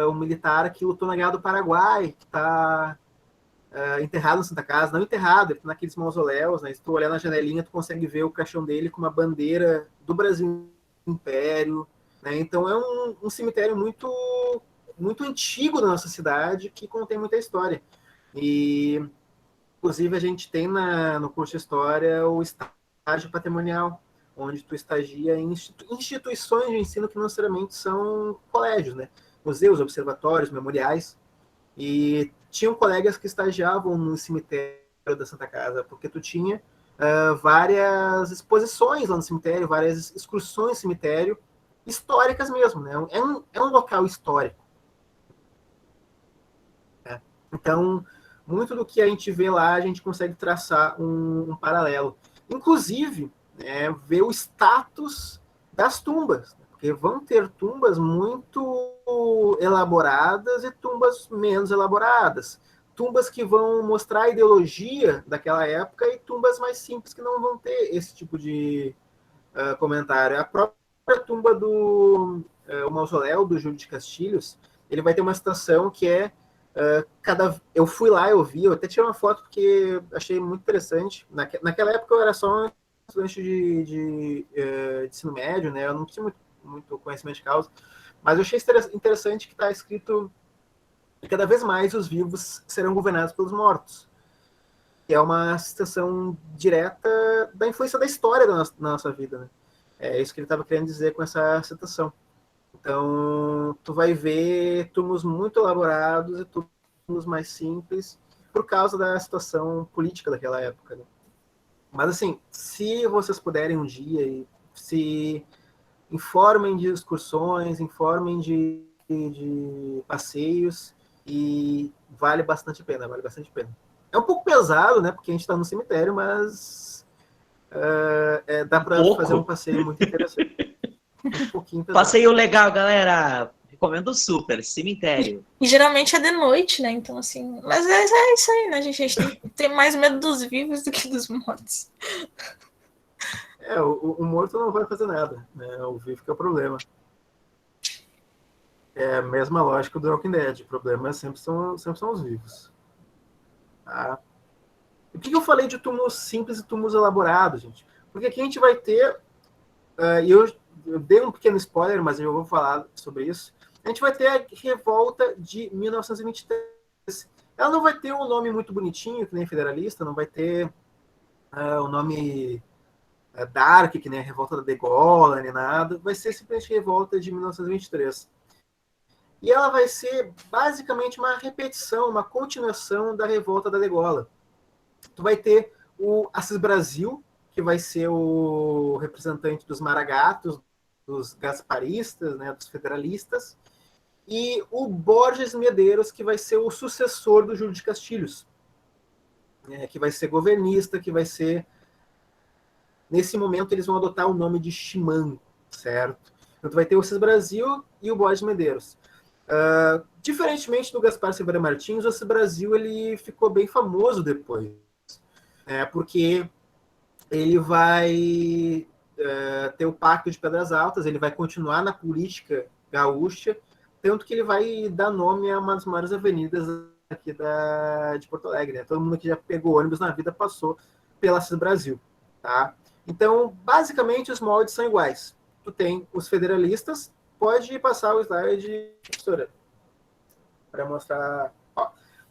um militar que lutou na Guerra do Paraguai, que está enterrado na Santa Casa, não enterrado, ele tá naqueles mausoléus, né? Se tu olhar na janelinha, tu consegue ver o caixão dele com uma bandeira do Brasil Império, né? Então é um cemitério muito, muito antigo da nossa cidade, que contém muita história. E, inclusive, a gente tem no curso de História o estágio patrimonial, onde tu estagia em instituições de ensino que não necessariamente são colégios, né? Museus, observatórios, memoriais. E tinham colegas que estagiavam no cemitério da Santa Casa, porque tu tinha várias exposições lá no cemitério, várias excursões no cemitério, históricas mesmo, né? É um local histórico. Né? Então, muito do que a gente vê lá, a gente consegue traçar um paralelo. Inclusive, ver o status das tumbas, porque vão ter tumbas muito elaboradas e tumbas menos elaboradas. Tumbas que vão mostrar a ideologia daquela época e tumbas mais simples que não vão ter esse tipo de comentário. A própria tumba o mausoléu do Júlio de Castilhos, ele vai ter uma citação que é eu fui lá, eu vi, eu até tirei uma foto porque achei muito interessante. Naquela época eu era só um estudante de ensino médio, né? Eu não tinha muito conhecimento de causa, mas eu achei interessante que está escrito que cada vez mais os vivos serão governados pelos mortos, que é uma citação direta da influência da história na nossa vida, né? É isso que ele estava querendo dizer com essa citação. Então, tu vai ver túmulos muito elaborados e túmulos mais simples por causa da situação política daquela época, né? Mas, assim, se vocês puderem um dia, se informem de excursões, informem de passeios, e vale bastante a pena, vale bastante a pena. É um pouco pesado, né, porque a gente está no cemitério, mas dá para fazer um passeio muito interessante. Um pouquinho pesado. Passeio legal, galera. Recomendo super. Cemitério. E geralmente é de noite, né? Então, assim. Mas é isso aí, né, gente? A gente tem mais medo dos vivos do que dos mortos. O morto não vai fazer nada, né? O vivo que é o problema. É a mesma lógica do Walking Dead. O problema sempre são os vivos. Tá? E por que eu falei de túmulos simples e túmulos elaborados, gente? Porque aqui a gente vai ter... eu dei um pequeno spoiler, mas eu vou falar sobre isso. A gente vai ter a revolta de 1923. Ela não vai ter um nome muito bonitinho, que nem Federalista, não vai ter o nome Dark, que nem a revolta da Degola, nem nada. Vai ser simplesmente revolta de 1923. E ela vai ser basicamente uma repetição, uma continuação da revolta da Degola. Tu vai ter o Assis Brasil, que vai ser o representante dos maragatos, dos gasparistas, né, dos federalistas, e o Borges Medeiros, que vai ser o sucessor do Júlio de Castilhos, que vai ser governista, que vai ser... Nesse momento, eles vão adotar o nome de Chimango, certo? Então, tu vai ter o Assis Brasil e o Borges Medeiros. Diferentemente do Gaspar Silveira Martins, o Assis Brasil ele ficou bem famoso depois, porque ele vai ter o Pacto de Pedras Altas, ele vai continuar na política gaúcha, tanto que ele vai dar nome a uma das maiores avenidas aqui de Porto Alegre. Né? Todo mundo que já pegou ônibus na vida passou pela Assis Brasil. Tá? Então, basicamente, os moldes são iguais. Tu tem os federalistas, pode passar o slide, professora, para mostrar.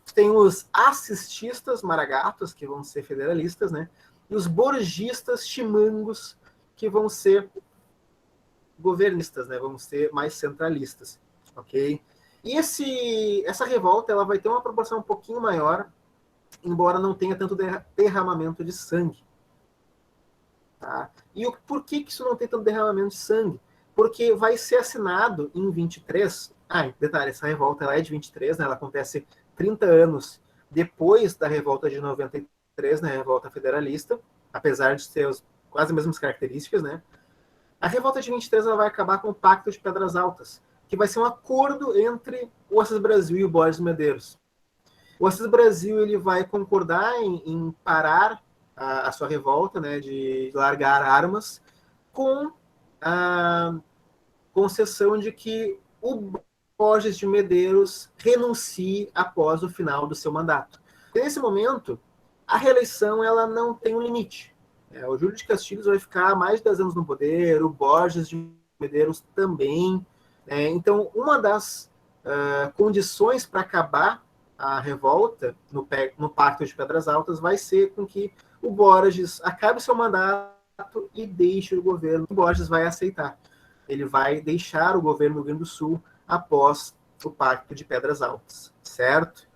Tu tem os assististas, maragatos, que vão ser federalistas, né? E os borgistas, chimangos, que vão ser governistas, né? Vão ser mais centralistas, ok? E essa revolta ela vai ter uma proporção um pouquinho maior, embora não tenha tanto derramamento de sangue. Tá? E por que isso não tem tanto derramamento de sangue? Porque vai ser assinado em 23. Detalhe, essa revolta ela é de 23, né? Ela acontece 30 anos depois da revolta de 93, né? A revolta federalista, apesar de ter quase as mesmas características, né? A revolta de 23 ela vai acabar com o Pacto de Pedras Altas, que vai ser um acordo entre o Assis Brasil e o Borges Medeiros. O Assis Brasil ele vai concordar em parar a sua revolta, né, de largar armas, com a concessão de que o Borges de Medeiros renuncie após o final do seu mandato. E nesse momento, a reeleição ela não tem um limite. O Júlio de Castilhos vai ficar mais de 10 anos no poder, o Borges de Medeiros também. Então, uma das condições para acabar a revolta no Pacto de Pedras Altas vai ser com que o Borges acabe seu mandato e deixe o governo. O Borges vai aceitar. Ele vai deixar o governo do Rio Grande do Sul após o Pacto de Pedras Altas, certo?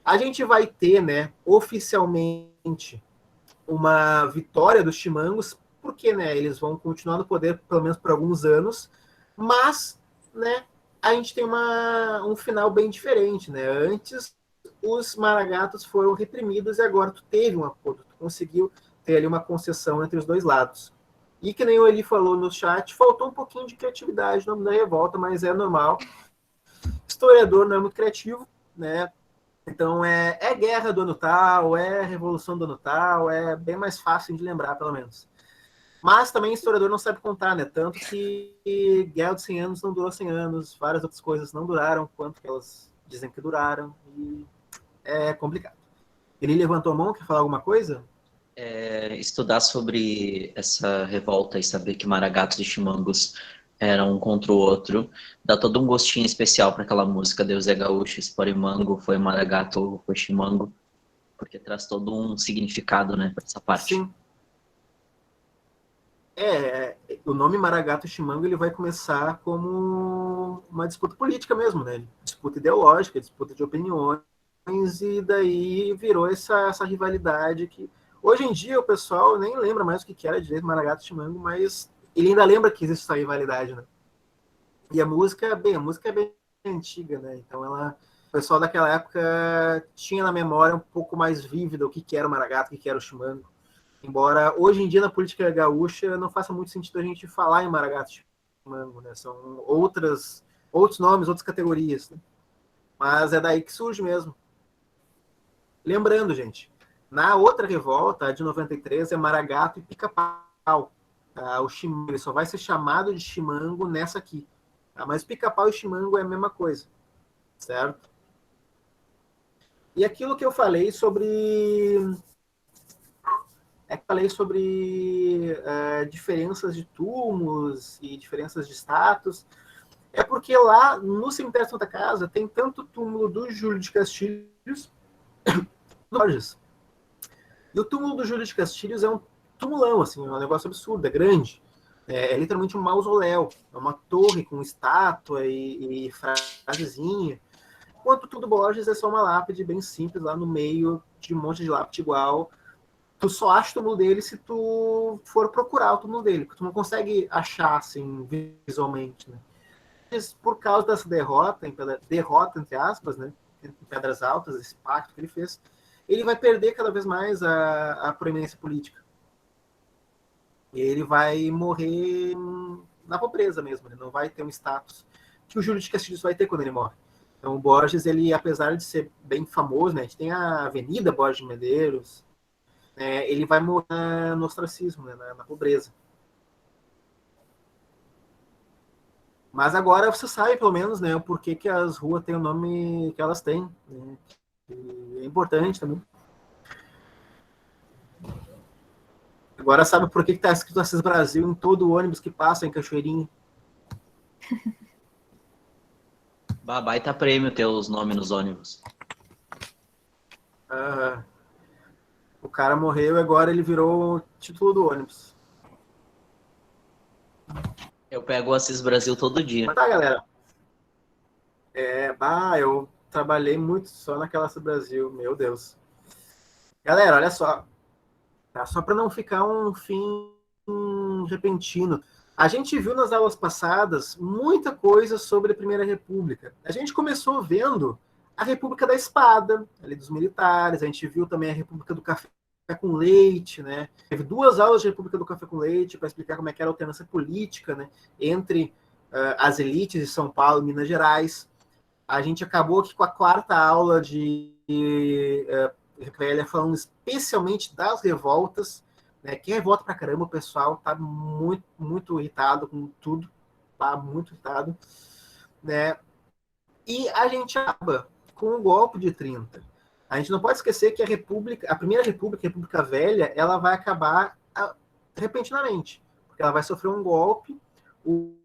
A gente vai ter, né, oficialmente uma vitória dos chimangos, porque, né, eles vão continuar no poder pelo menos por alguns anos, mas, né, a gente tem um final bem diferente, né? Antes, os maragatos foram reprimidos e agora tu teve um acordo, tu conseguiu ter ali uma concessão entre os dois lados. E que nem o Eli falou no chat, faltou um pouquinho de criatividade no nome da revolta, mas é normal. Historiador não é muito criativo, né? Então é guerra do ano tal, é revolução do ano tal, é bem mais fácil de lembrar, pelo menos. Mas também historiador não sabe contar, né? Tanto que Guerra dos 100 Anos não durou 100 anos, várias outras coisas não duraram quanto que elas dizem que duraram, e é complicado. Ele levantou a mão, quer falar alguma coisa? Estudar sobre essa revolta e saber que maragatos e chimangos eram um contra o outro, dá todo um gostinho especial para aquela música Deus é Gaúcho, Esporimango, foi maragato, foi chimango, porque traz todo um significado, né, para essa parte. Sim. O nome Maragato Chimango ele vai começar como uma disputa política mesmo, né? Disputa ideológica, disputa de opiniões, e daí virou essa rivalidade que hoje em dia o pessoal nem lembra mais o que era direito Maragato Chimango, mas ele ainda lembra que existe essa rivalidade, né? E a música é bem antiga, né? Então o pessoal daquela época tinha na memória um pouco mais vívida o que era o Maragato, o que era o Chimango. Embora hoje em dia na política gaúcha não faça muito sentido a gente falar em Maragato Chimango, né? São outros nomes, outras categorias, né? Mas é daí que surge mesmo. Lembrando, gente, na outra revolta, a de 93, é Maragato e Pica-Pau. O Chimango ele só vai ser chamado de Chimango nessa aqui. Mas Pica-Pau e Chimango é a mesma coisa, certo? E aquilo que eu falei sobre diferenças de túmulos e diferenças de status, é porque lá no cemitério Santa Casa tem tanto o túmulo do Júlio de Castilhos do Borges. E o túmulo do Júlio de Castilhos é um tumulão, assim, é um negócio absurdo, é grande. É literalmente um mausoléu, é uma torre com estátua e frasezinha. Enquanto tudo Borges é só uma lápide bem simples lá no meio de um monte de lápide igual. Tu só acha o túmulo dele se tu for procurar o túmulo dele, porque tu não consegue achar assim visualmente, né? Mas, por causa dessa derrota entre aspas, né, em Pedras Altas, esse pacto que ele fez, ele vai perder cada vez mais a proeminência política. E ele vai morrer na pobreza mesmo, ele não vai ter um status que o Júlio de Castilhos vai ter quando ele morre. Então o Borges, ele, apesar de ser bem famoso, né, a gente tem a Avenida Borges de Medeiros, ele vai morrer no ostracismo, né, na pobreza. Mas agora você sabe, pelo menos, né, o porquê que as ruas têm o nome que elas têm. Né? E é importante também. Agora sabe por que está escrito Assis Brasil em todo o ônibus que passa em Cachoeirinha. Baita prêmio ter os nomes nos ônibus. O cara morreu e agora ele virou o título do ônibus. pego o Assis Brasil todo dia. Mas tá, galera. Eu trabalhei muito só naquela do Brasil, meu Deus. Galera, olha só. Tá? Só para não ficar um fim repentino. A gente viu nas aulas passadas muita coisa sobre a Primeira República. A gente começou vendo a República da Espada, ali dos militares. A gente viu também a República do Café com Leite, né? Teve 2 aulas de República do Café com Leite para explicar como é que era a alternância política, né? Entre as elites de São Paulo e Minas Gerais. A gente acabou aqui com a 4ª aula de falando especialmente das revoltas, né? Que revolta pra caramba, o pessoal tá muito, muito irritado com tudo, tá muito irritado, né? E a gente acaba com o golpe de 30. A gente não pode esquecer que a Primeira República, a República Velha, ela vai acabar repentinamente, porque ela vai sofrer um golpe. O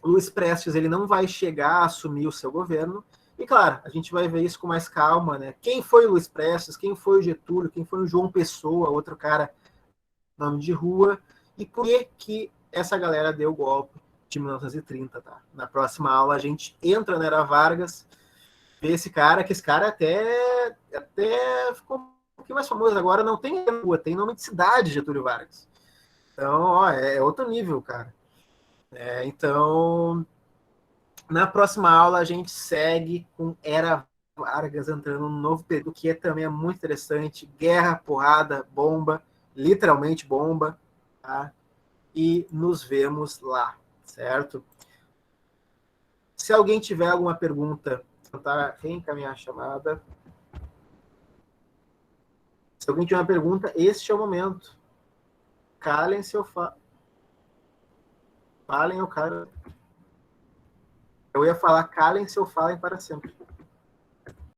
Luiz Prestes ele não vai chegar a assumir o seu governo. E, claro, a gente vai ver isso com mais calma, né? Quem foi o Luiz Prestes, quem foi o Getúlio, quem foi o João Pessoa, outro cara, nome de rua, e por que essa galera deu o golpe de 1930, tá? Na próxima aula a gente entra na Era Vargas, vê esse cara, que esse cara até ficou um pouquinho mais famoso agora, não tem rua, tem nome de cidade, Getúlio Vargas. Então, ó, é outro nível, cara. Então... Na próxima aula, a gente segue com Era Vargas entrando num novo período, que também é muito interessante. Guerra, porrada, bomba, literalmente bomba. Tá? E nos vemos lá, certo? Se alguém tiver alguma pergunta, tentar reencaminhar a chamada. Se alguém tiver uma pergunta, este é o momento. Calem-se ou falem ou calem. Eu ia falar calem-se ou falem para sempre.